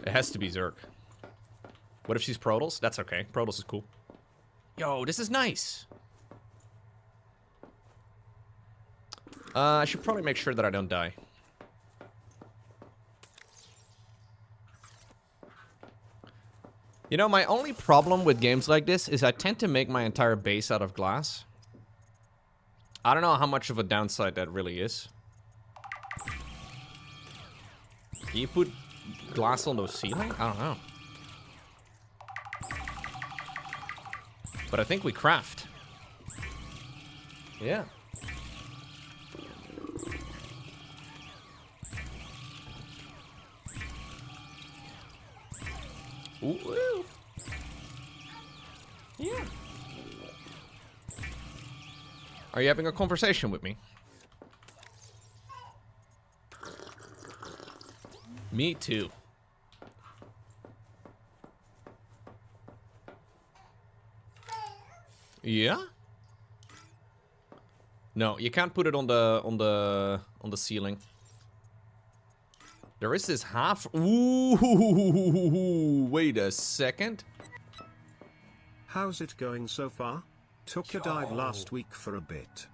It has to be Zerg. What if she's Protoss? That's okay. Protoss is cool. Yo, this is nice. I should probably make sure that I don't die. You know, my only problem with games like this is I tend to make my entire base out of glass. I don't know how much of a downside that really is. Can you put glass on the ceiling? I don't know. But I think we craft. Yeah. Ooh. Yeah. Are you having a conversation with me? Me too. Yeah? No, you can't put it on the ceiling. There is this half. Ooh, wait a second. How's it going so far? Took a dive last week for a bit.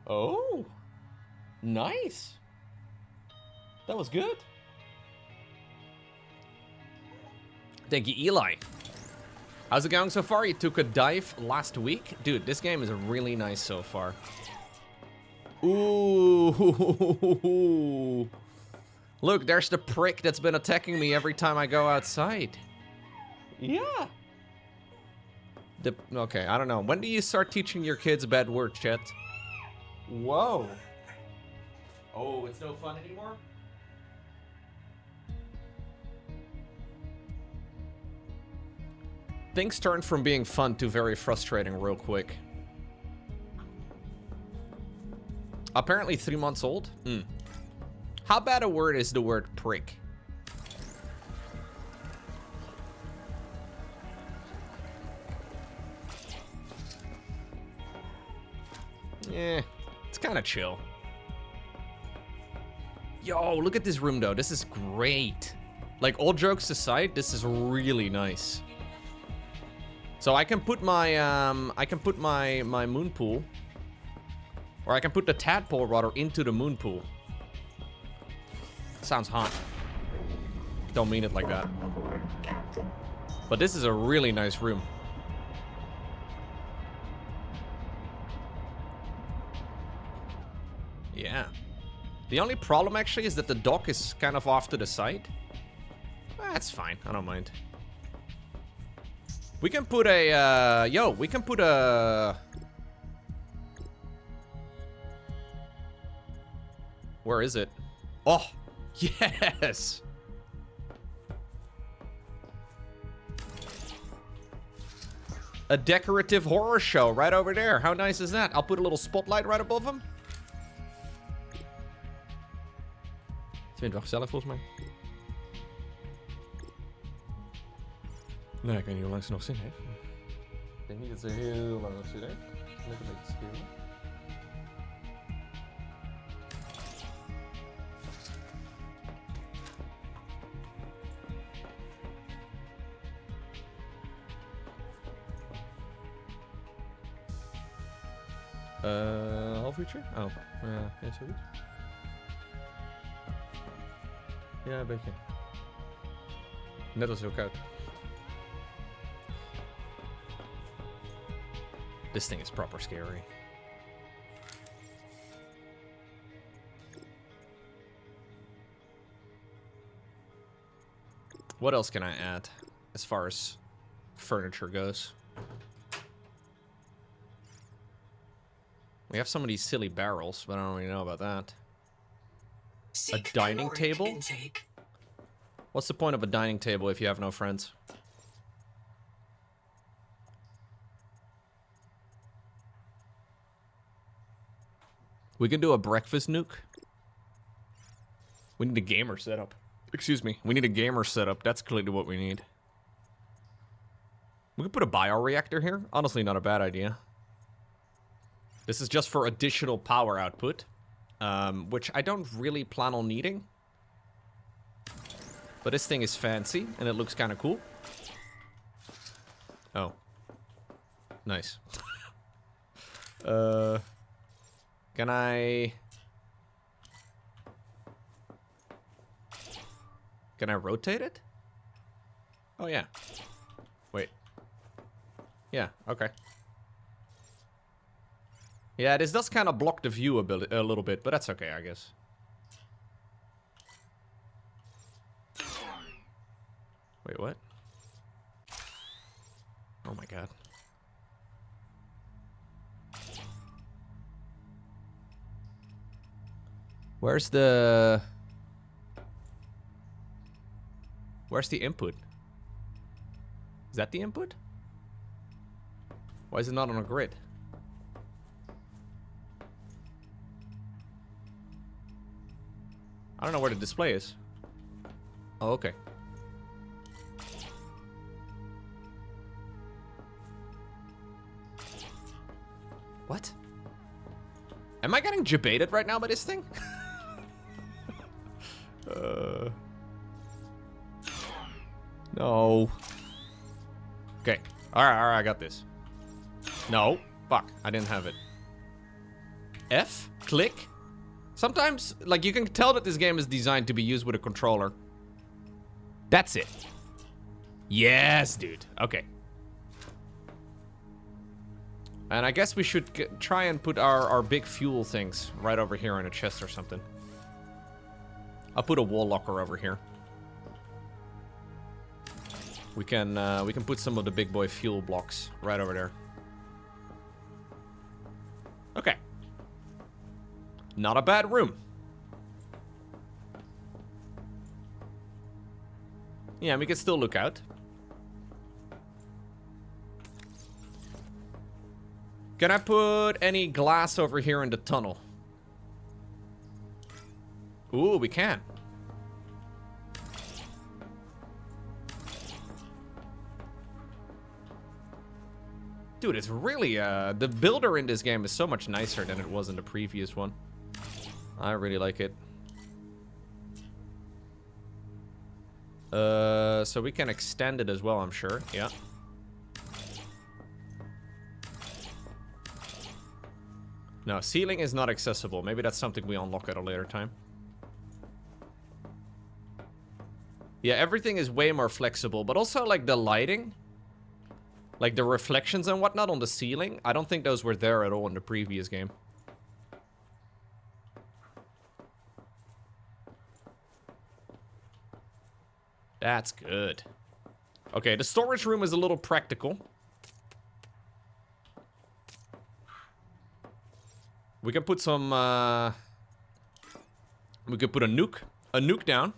Oh, nice. That was good. Thank you, Eli. How's it going so far? You took a dive last week? Dude, this game is really nice so far. Ooh. Look, there's the prick that's been attacking me every time I go outside. Yeah. Okay, I don't know. When do you start teaching your kids bad words, chat? Whoa. Oh, it's no fun anymore? Things turn from being fun to very frustrating real quick. Apparently 3 months old? How bad a word is the word prick? Yeah, it's kind of chill. Yo, look at this room though. This is great. Like, all jokes aside, this is really nice. So I can put my my moon pool, or I can put the tadpole rather into the moon pool. Sounds hot. Don't mean it like that. But this is a really nice room. Yeah. The only problem actually is that the dock is kind of off to the side. That's fine. I don't mind. We can put a, we can put a... Where is it? Oh, yes! A decorative horror show right over there. How nice is that? I'll put a little spotlight right above him. Het is wel gezellig volgens mij. Nee, ik weet niet hoe lang ze nog zin heeft. Ik denk niet dat ze heel lang nog zin heeft. Lekker een beetje schelen. Half uurtje? Oh, ja, zoiets. Ja, een beetje. Net als heel koud. This thing is proper scary. What else can I add as far as furniture goes? We have some of these silly barrels, but I don't really know about that. A dining table? What's the point of a dining table if you have no friends? We can do a breakfast nuke. We need a gamer setup. Excuse me. We need a gamer setup. That's clearly what we need. We could put a bioreactor here. Honestly, not a bad idea. This is just for additional power output. Which I don't really plan on needing. But this thing is fancy, and it looks kind of cool. Oh. Nice. Can I rotate it? Oh, yeah. Wait. Yeah, okay. Yeah, this does kind of block the view a little bit, but that's okay, I guess. Wait, what? Oh my god. Where's the input? Is that the input? Why is it not on a grid? I don't know where the display is. Oh, okay. What? Am I getting debated right now by this thing? No. Okay. Alright, I got this. No. Fuck. I didn't have it. F? Click? Sometimes, like, you can tell that this game is designed to be used with a controller. That's it. Yes, dude. Okay. And I guess we should try and put our big fuel things right over here in a chest or something. I'll put a wall locker over here. We can put some of the big boy fuel blocks right over there. Okay. Not a bad room. Yeah, we can still look out. Can I put any glass over here in the tunnel? Ooh, we can. Dude, it's really, the builder in this game is so much nicer than it was in the previous one. I really like it. So we can extend it as well, I'm sure. Yeah. No, ceiling is not accessible. Maybe that's something we unlock at a later time. Yeah, everything is way more flexible, but also, like, the lighting, like the reflections and whatnot on the ceiling, I don't think those were there at all in the previous game. That's good. Okay, the storage room is a little practical. We can put some, we could put a nuke down.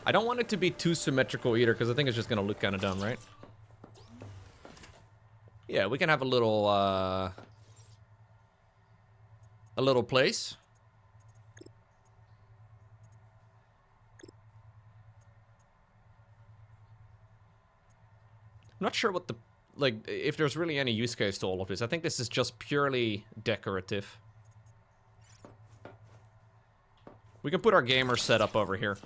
I don't want it to be too symmetrical either, because I think it's just going to look kind of dumb, right? Yeah, we can have a little place. I'm not sure what the, like, if there's really any use case to all of this. I think this is just purely decorative. We can put our gamer setup over here.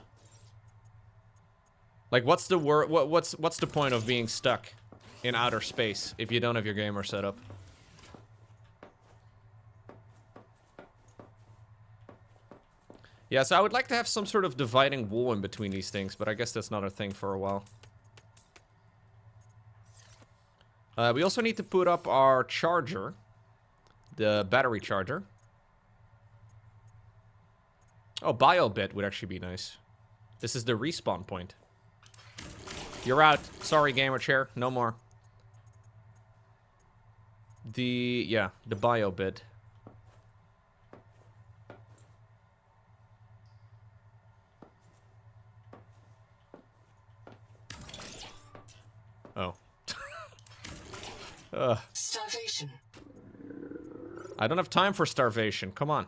Like, what's the what's the point of being stuck in outer space if you don't have your gamer set up? Yeah, so I would like to have some sort of dividing wall in between these things, but I guess that's not a thing for a while. We also need to put up our charger, the battery charger. Oh, biobit would actually be nice. This is the respawn point. You're out. Sorry, gamer chair. No more. The biobit. Oh. Starvation. I don't have time for starvation. Come on.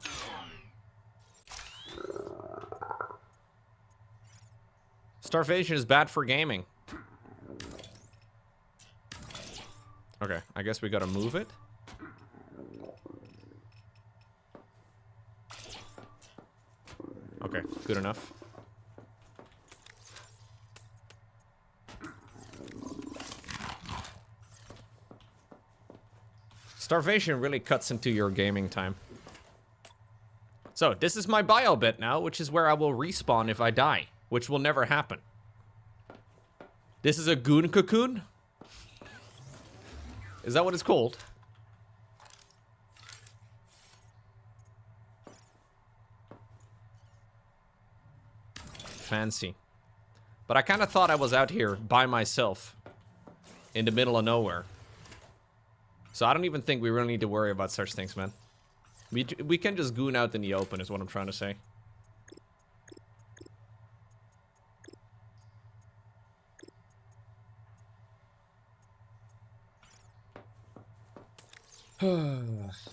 Starvation is bad for gaming. Okay, I guess we gotta move it. Okay, good enough. Starvation really cuts into your gaming time. So, this is my bio bit now, which is where I will respawn if I die, which will never happen. This is a goon cocoon? Is that what it's called? Fancy. But I kind of thought I was out here by myself in the middle of nowhere. So I don't even think we really need to worry about such things, man. We can just goon out in the open is what I'm trying to say.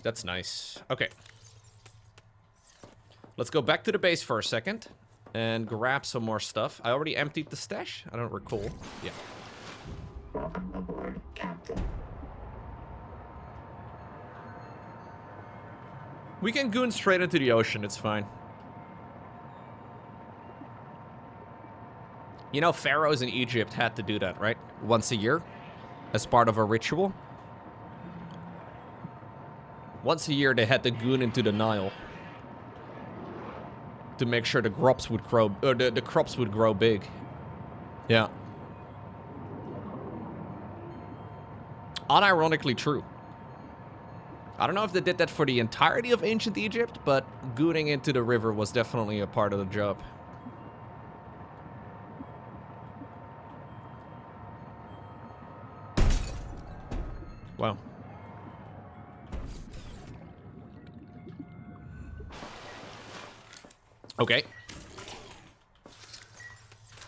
That's nice. Okay. Let's go back to the base for a second and grab some more stuff. I already emptied the stash. I don't recall. Yeah. Welcome aboard, Captain. We can goon straight into the ocean. It's fine. You know, pharaohs in Egypt had to do that, right? Once a year, as part of a ritual. Once a year, they had to goon into the Nile to make sure the crops would grow, or the crops would grow big. Yeah. Unironically true. I don't know if they did that for the entirety of ancient Egypt, but gooning into the river was definitely a part of the job. Wow. Okay.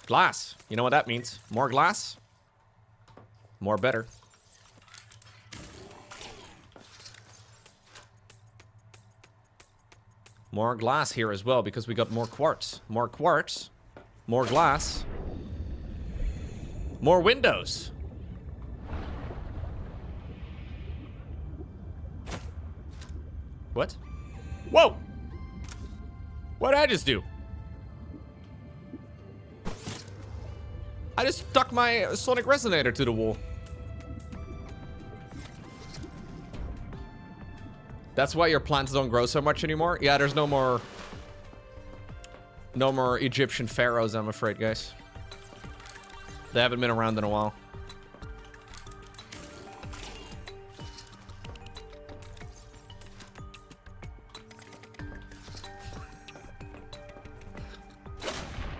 Glass. You know what that means. More glass. More better. More glass here as well, because we got more quartz. More quartz. More glass. More windows. What? Whoa! What did I just do? I just stuck my sonic resonator to the wall. That's why your plants don't grow so much anymore? Yeah, there's no more Egyptian pharaohs, I'm afraid, guys. They haven't been around in a while.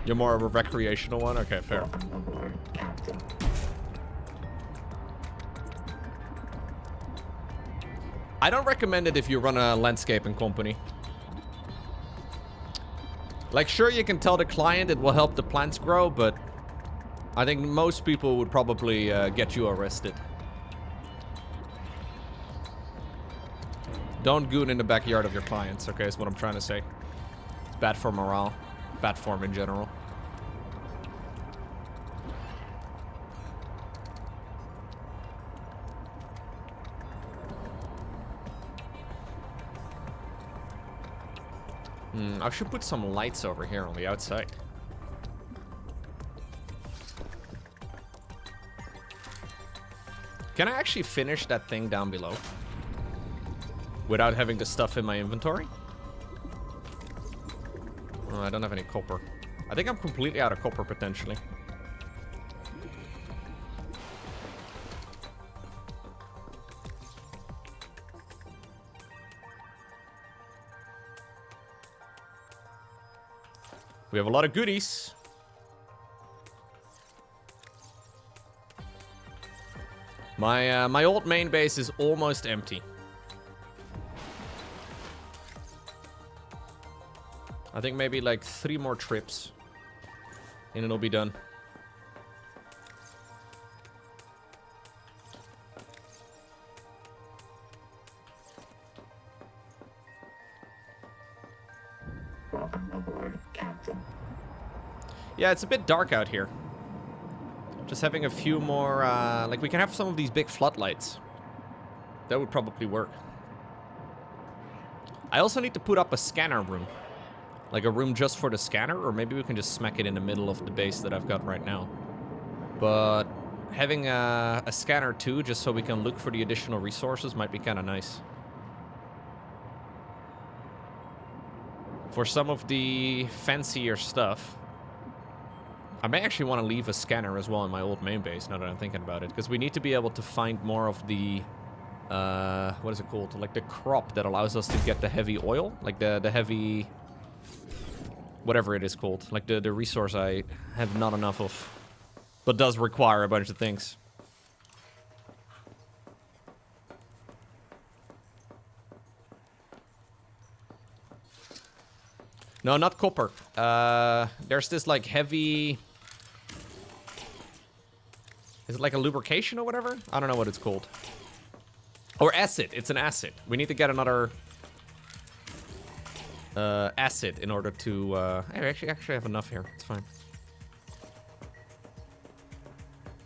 You're more of a recreational one? Okay, fair. Welcome aboard, Captain. I don't recommend it if you run a landscaping company. Like, sure, you can tell the client it will help the plants grow, but I think most people would probably get you arrested. Don't goon in the backyard of your clients, okay, is what I'm trying to say. It's bad for morale. Bad form in general. I should put some lights over here on the outside. Can I actually finish that thing down below? Without having the stuff in my inventory? Oh, I don't have any copper. I think I'm completely out of copper, potentially. We have a lot of goodies. My old main base is almost empty. I think maybe like 3 more trips and it'll be done. Welcome aboard, Captain. Yeah, it's a bit dark out here. Just having a few more, like we can have some of these big floodlights. That would probably work. I also need to put up a scanner room. Like a room just for the scanner, or maybe we can just smack it in the middle of the base that I've got right now. But having a scanner too, just so we can look for the additional resources, might be kind of nice. For some of the fancier stuff, I may actually want to leave a scanner as well in my old main base, now that I'm thinking about it. Because we need to be able to find more of the, what is it called? Like the crop that allows us to get the heavy oil. Like the heavy, whatever it is called. Like the resource I have not enough of. But does require a bunch of things. No, not copper. There's this like heavy... Is it like a lubrication or whatever? I don't know what it's called. Or acid. It's an acid. We need to get another acid in order to... I actually have enough here. It's fine.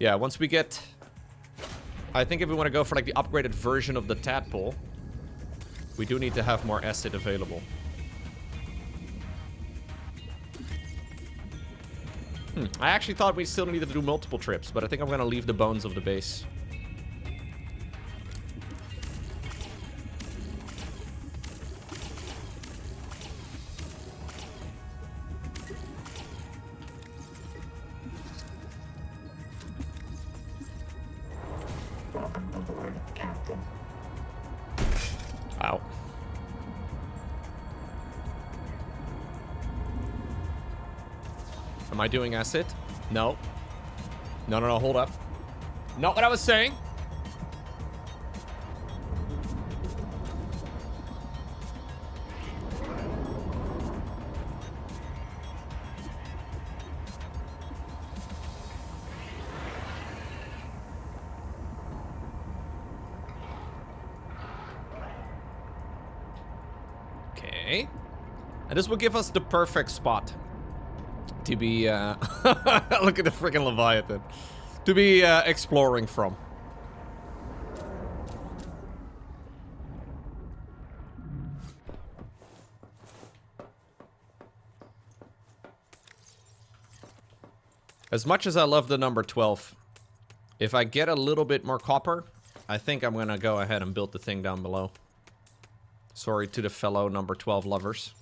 Yeah, once we get... I think if we want to go for like the upgraded version of the tadpole, we do need to have more acid available. I actually thought we still needed to do multiple trips, but I think I'm going to leave the bones of the base. Welcome aboard, Captain. Ow. Am I doing acid? No. No, hold up. Not what I was saying. Okay. And this will give us the perfect spot to be, look at the freaking Leviathan. To be exploring from. As much as I love the number 12, if I get a little bit more copper, I think I'm gonna go ahead and build the thing down below. Sorry to the fellow number 12 lovers.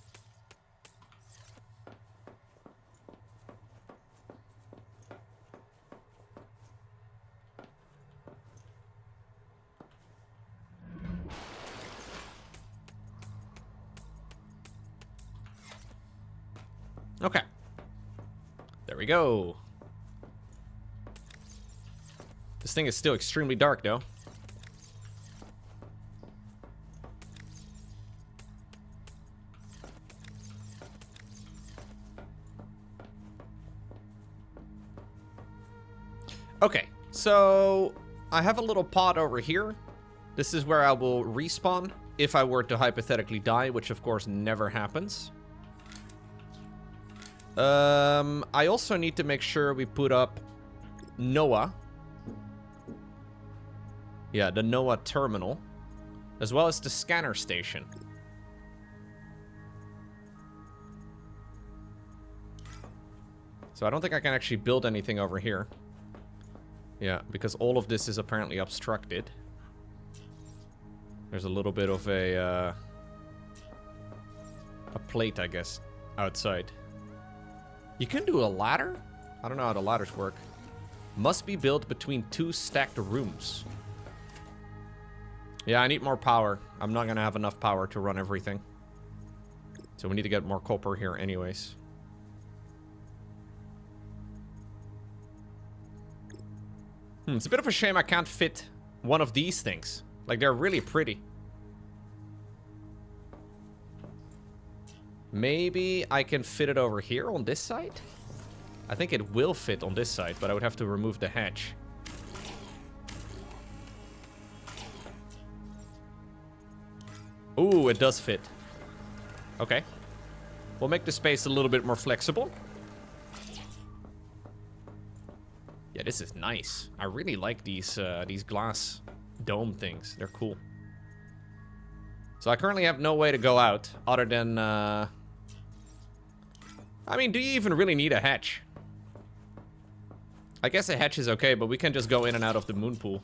Okay. There we go. This thing is still extremely dark, though. Okay, so I have a little pod over here. This is where I will respawn if I were to hypothetically die, which of course never happens. I also need to make sure we put up NOAA. Yeah, the NOAA terminal, as well as the scanner station. So I don't think I can actually build anything over here. Yeah, because all of this is apparently obstructed. There's a little bit of a plate, I guess, outside. You can do a ladder? I don't know how the ladders work. Must be built between 2 stacked rooms. Yeah, I need more power. I'm not gonna have enough power to run everything. So we need to get more copper here anyways. It's a bit of a shame I can't fit one of these things. Like, they're really pretty. Maybe I can fit it over here on this side? I think it will fit on this side, but I would have to remove the hatch. Ooh, it does fit. Okay. We'll make the space a little bit more flexible. Yeah, this is nice. I really like these glass dome things. They're cool. So I currently have no way to go out other than... I mean, do you even really need a hatch? I guess a hatch is okay, but we can just go in and out of the moon pool.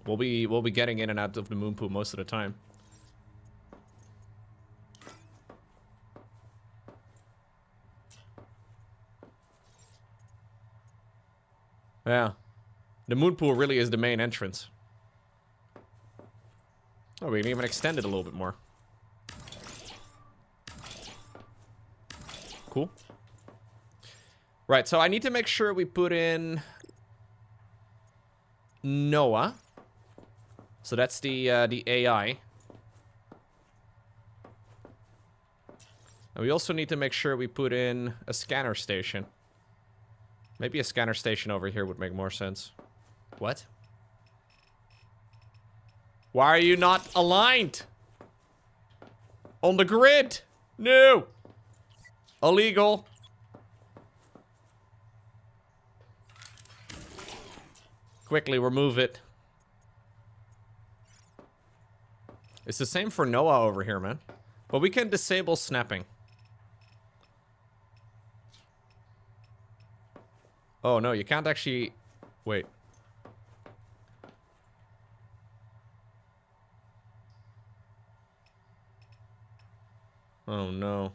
We'll be getting in and out of the moon pool most of the time. Yeah. The moon pool really is the main entrance. Oh, we can even extend it a little bit more. Cool. Right, so I need to make sure we put in NOAA. So that's the AI. And we also need to make sure we put in a scanner station. Maybe a scanner station over here would make more sense. What? Why are you not aligned? On the grid? No! Illegal. Quickly remove it. It's the same for NOAA over here, man. But we can disable snapping. Oh, no, you can't actually... Wait. Oh, no.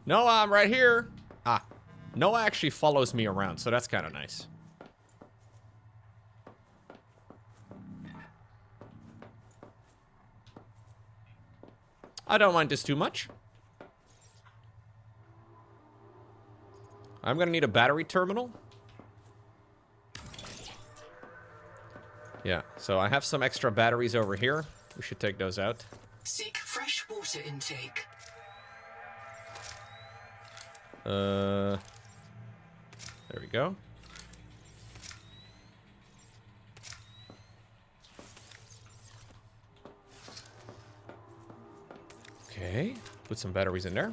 Noah, I'm right here. Ah. Noah actually follows me around, so that's kind of nice. I don't mind this too much. I'm gonna need a battery terminal. Yeah, so I have some extra batteries over here. We should take those out. Seek fresh water intake. There we go. Okay, put some batteries in there.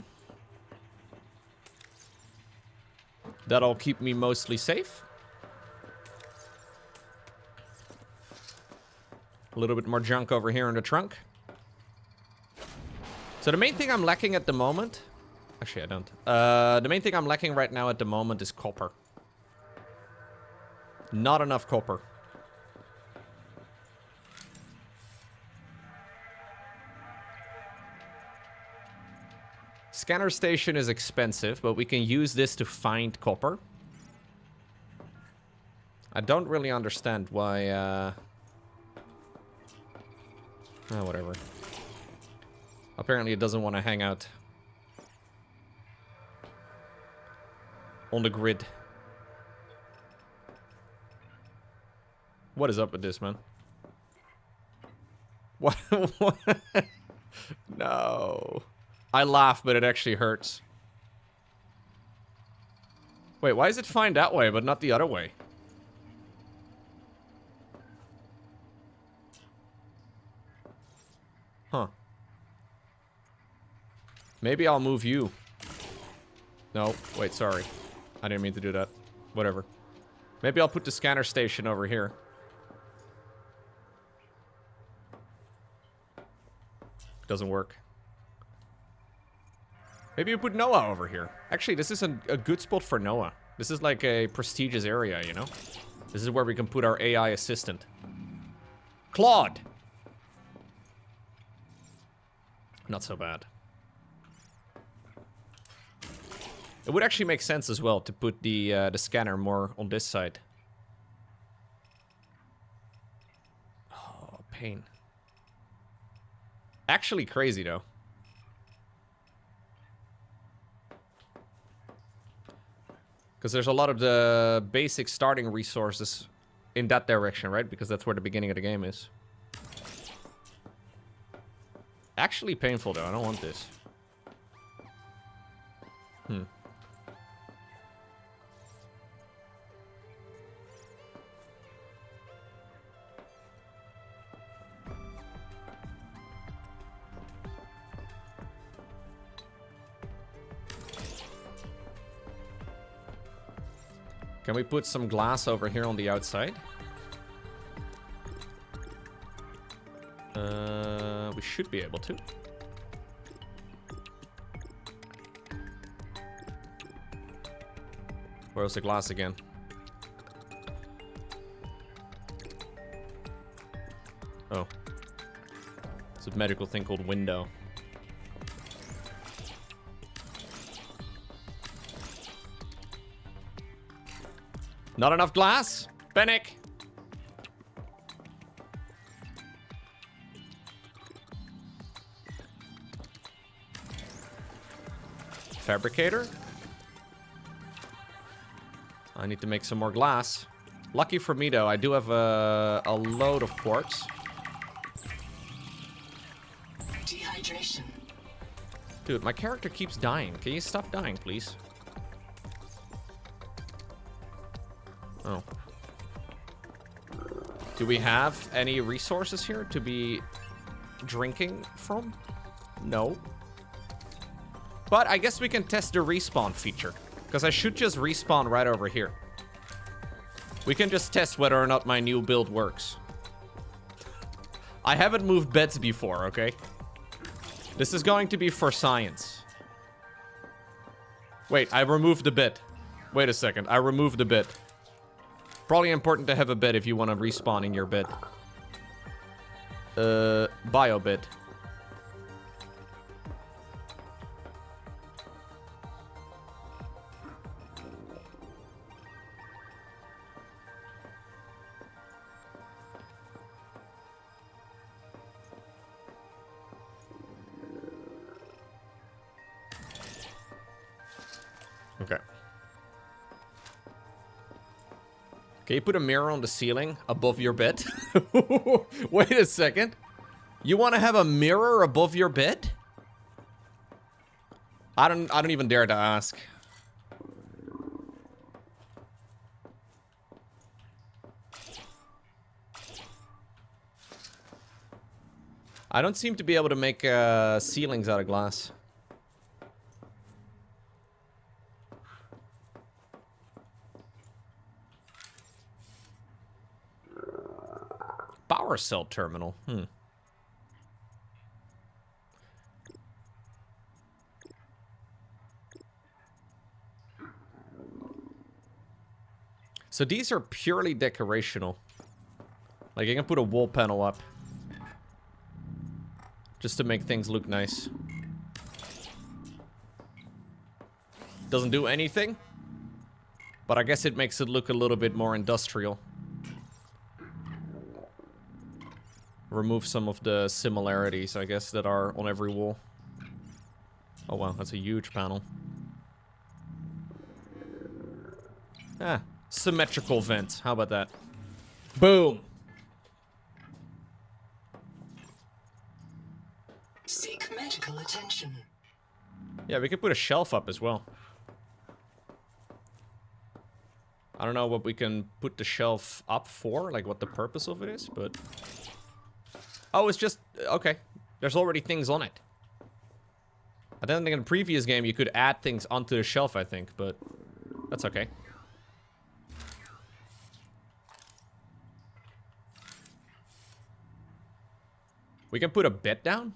That'll keep me mostly safe. A little bit more junk over here in the trunk. So the main thing I'm lacking at the moment... Actually, I don't. The main thing I'm lacking right now at the moment is copper. Not enough copper. Scanner station is expensive, but we can use this to find copper. I don't really understand why, oh, whatever. Apparently it doesn't want to hang out on the grid. What is up with this, man? What? What? No. I laugh, but it actually hurts. Wait, why is it fine that way, but not the other way? Huh. Maybe I'll move you. No, wait, sorry. I didn't mean to do that. Whatever. Maybe I'll put the scanner station over here. Doesn't work. Maybe you put Noah over here. Actually, this is a good spot for Noah. This is like a prestigious area, you know? This is where we can put our AI assistant. Claude! Not so bad. It would actually make sense as well to put the scanner more on this side. Oh, pain. Actually crazy, though. Because there's a lot of the basic starting resources in that direction, right? Because that's where the beginning of the game is. Actually painful, though. I don't want this. Can we put some glass over here on the outside? We should be able to. Where's the glass again? Oh. It's a medical thing called window. Not enough glass? Panic! Fabricator? I need to make some more glass. Lucky for me, though, I do have a load of quartz. Dehydration. Dude, my character keeps dying. Can you stop dying, please? Oh. Do we have any resources here to be drinking from? No. But I guess we can test the respawn feature. Because I should just respawn right over here. We can just test whether or not my new build works. I haven't moved beds before, okay? This is going to be for science. Wait, I removed the bed. Wait a second, I removed the bed. Probably important to have a bed if you want to respawn in your bed. Bio bed. Okay. Can you put a mirror on the ceiling above your bed? Wait a second. You want to have a mirror above your bed? I don't even dare to ask. I don't seem to be able to make ceilings out of glass. Power cell terminal. So these are purely decorational. Like, you can put a wall panel up. Just to make things look nice. Doesn't do anything. But I guess it makes it look a little bit more industrial. Remove some of the similarities, I guess, that are on every wall. Oh wow, that's a huge panel. Ah, symmetrical vent. How about that? Boom! Seek medical attention. Yeah, we could put a shelf up as well. I don't know what we can put the shelf up for, like what the purpose of it is, but... Oh, it's just... Okay. There's already things on it. I don't think in the previous game you could add things onto the shelf, I think, but... That's okay. We can put a bed down?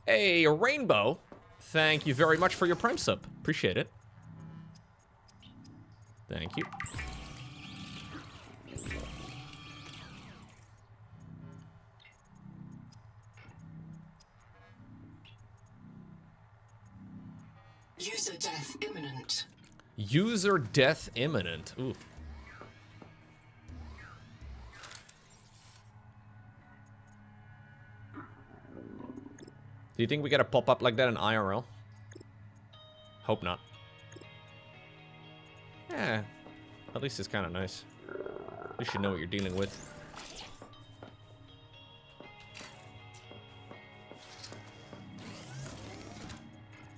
Hey, a rainbow! Thank you very much for your Prime sub. Appreciate it. Thank you. User death imminent. User death imminent. Ooh. Do you think we get a pop-up like that in IRL? Hope not. Yeah. At least it's kind of nice. At least you know what you're dealing with.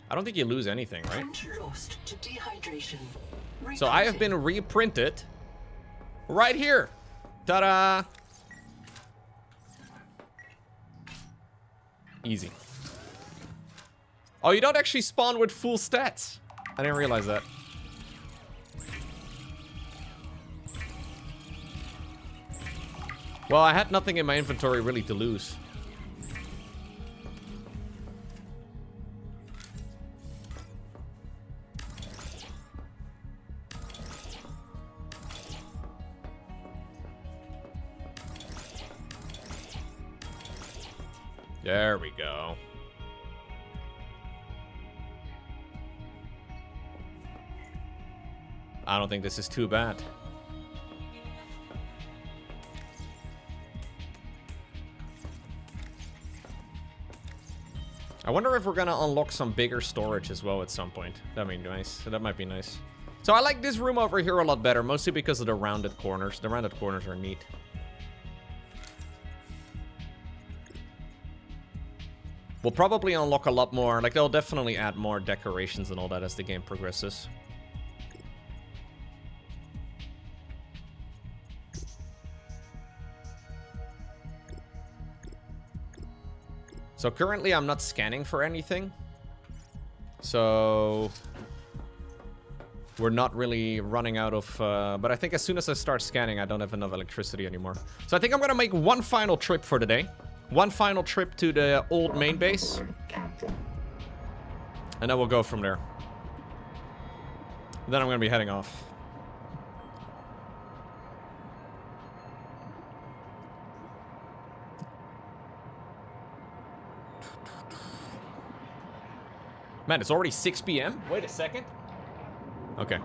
I don't think you lose anything, right? Print lost to dehydration. So I have been reprinted right here. Ta-da! Easy. Oh, you don't actually spawn with full stats. I didn't realize that. Well, I had nothing in my inventory really to lose. There we go. I don't think this is too bad. I wonder if we're gonna unlock some bigger storage as well at some point. That'd be nice. That might be nice. So I like this room over here a lot better, mostly because of the rounded corners. The rounded corners are neat. We'll probably unlock a lot more. Like, they'll definitely add more decorations and all that as the game progresses. So currently I'm not scanning for anything. So we're not really running out of... but I think as soon as I start scanning, I don't have enough electricity anymore. So I think I'm going to make one final trip for the day. One final trip to the old main base. And then we'll go from there. Then I'm going to be heading off. Man, it's already 6 p.m.? Wait a second. Okay.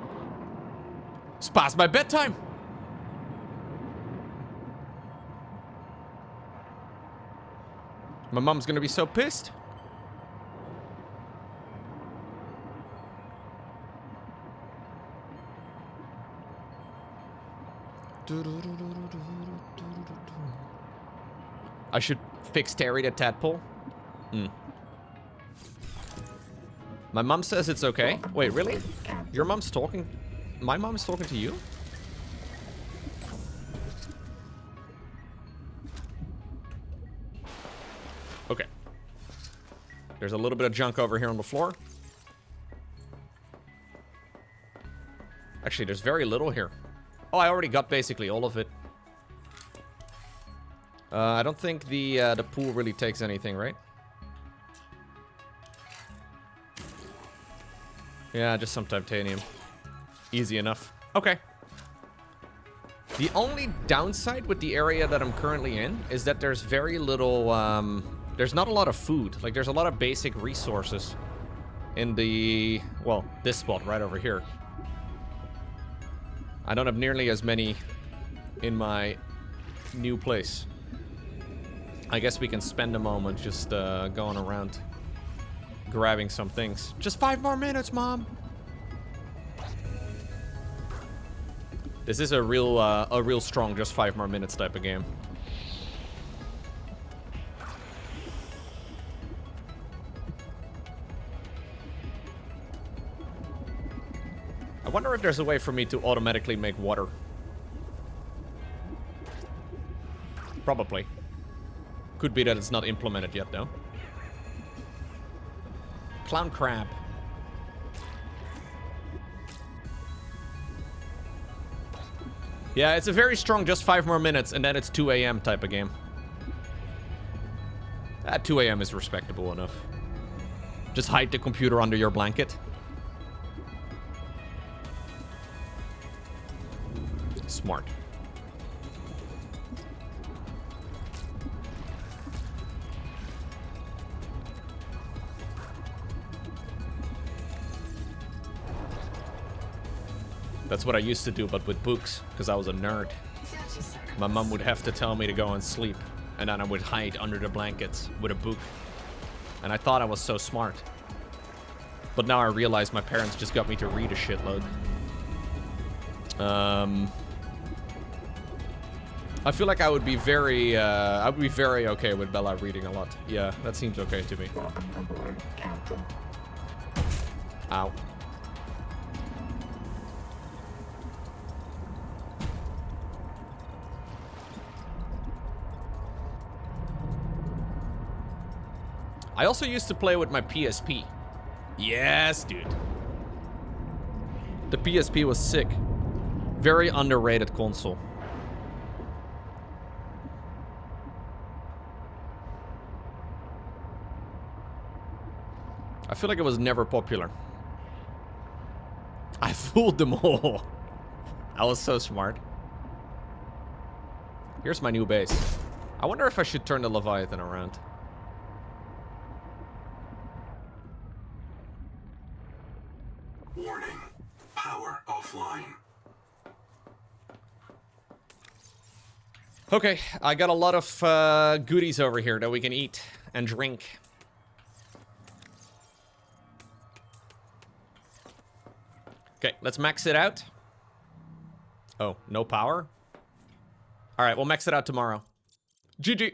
It's past my bedtime. My mom's gonna be so pissed. I should fix Terry the tadpole. My mom says it's okay. Wait, really? Your mom's talking? My mom's talking to you? Okay. There's a little bit of junk over here on the floor. Actually, there's very little here. Oh, I already got basically all of it. I don't think the pool really takes anything, right? Yeah, just some titanium. Easy enough. Okay. The only downside with the area that I'm currently in is that there's very little, there's not a lot of food. Like, there's a lot of basic resources in the, well, this spot right over here. I don't have nearly as many in my new place. I guess we can spend a moment just going around grabbing some things. Just 5 more minutes, Mom. This is a real strong just 5 more minutes type of game. I wonder if there's a way for me to automatically make water. Probably. Could be that it's not implemented yet, though. Clown crab. Yeah, it's a very strong just 5 more minutes, and then it's 2 a.m. type of game. 2 a.m. is respectable enough. Just hide the computer under your blanket. Smart. That's what I used to do, but with books, because I was a nerd. My mom would have to tell me to go and sleep, and then I would hide under the blankets with a book. And I thought I was so smart. But now I realize my parents just got me to read a shitload. I feel like I would be very okay with Bella reading a lot. Yeah, that seems okay to me. Welcome aboard, Captain. Ow. I also used to play with my PSP. Yes, dude. The PSP was sick. Very underrated console. I feel like it was never popular. I fooled them all. I was so smart. Here's my new base. I wonder if I should turn the Leviathan around. Warning. Power offline. Okay, I got a lot of goodies over here that we can eat and drink. Okay, let's max it out. Oh, no power? All right, we'll max it out tomorrow. GG.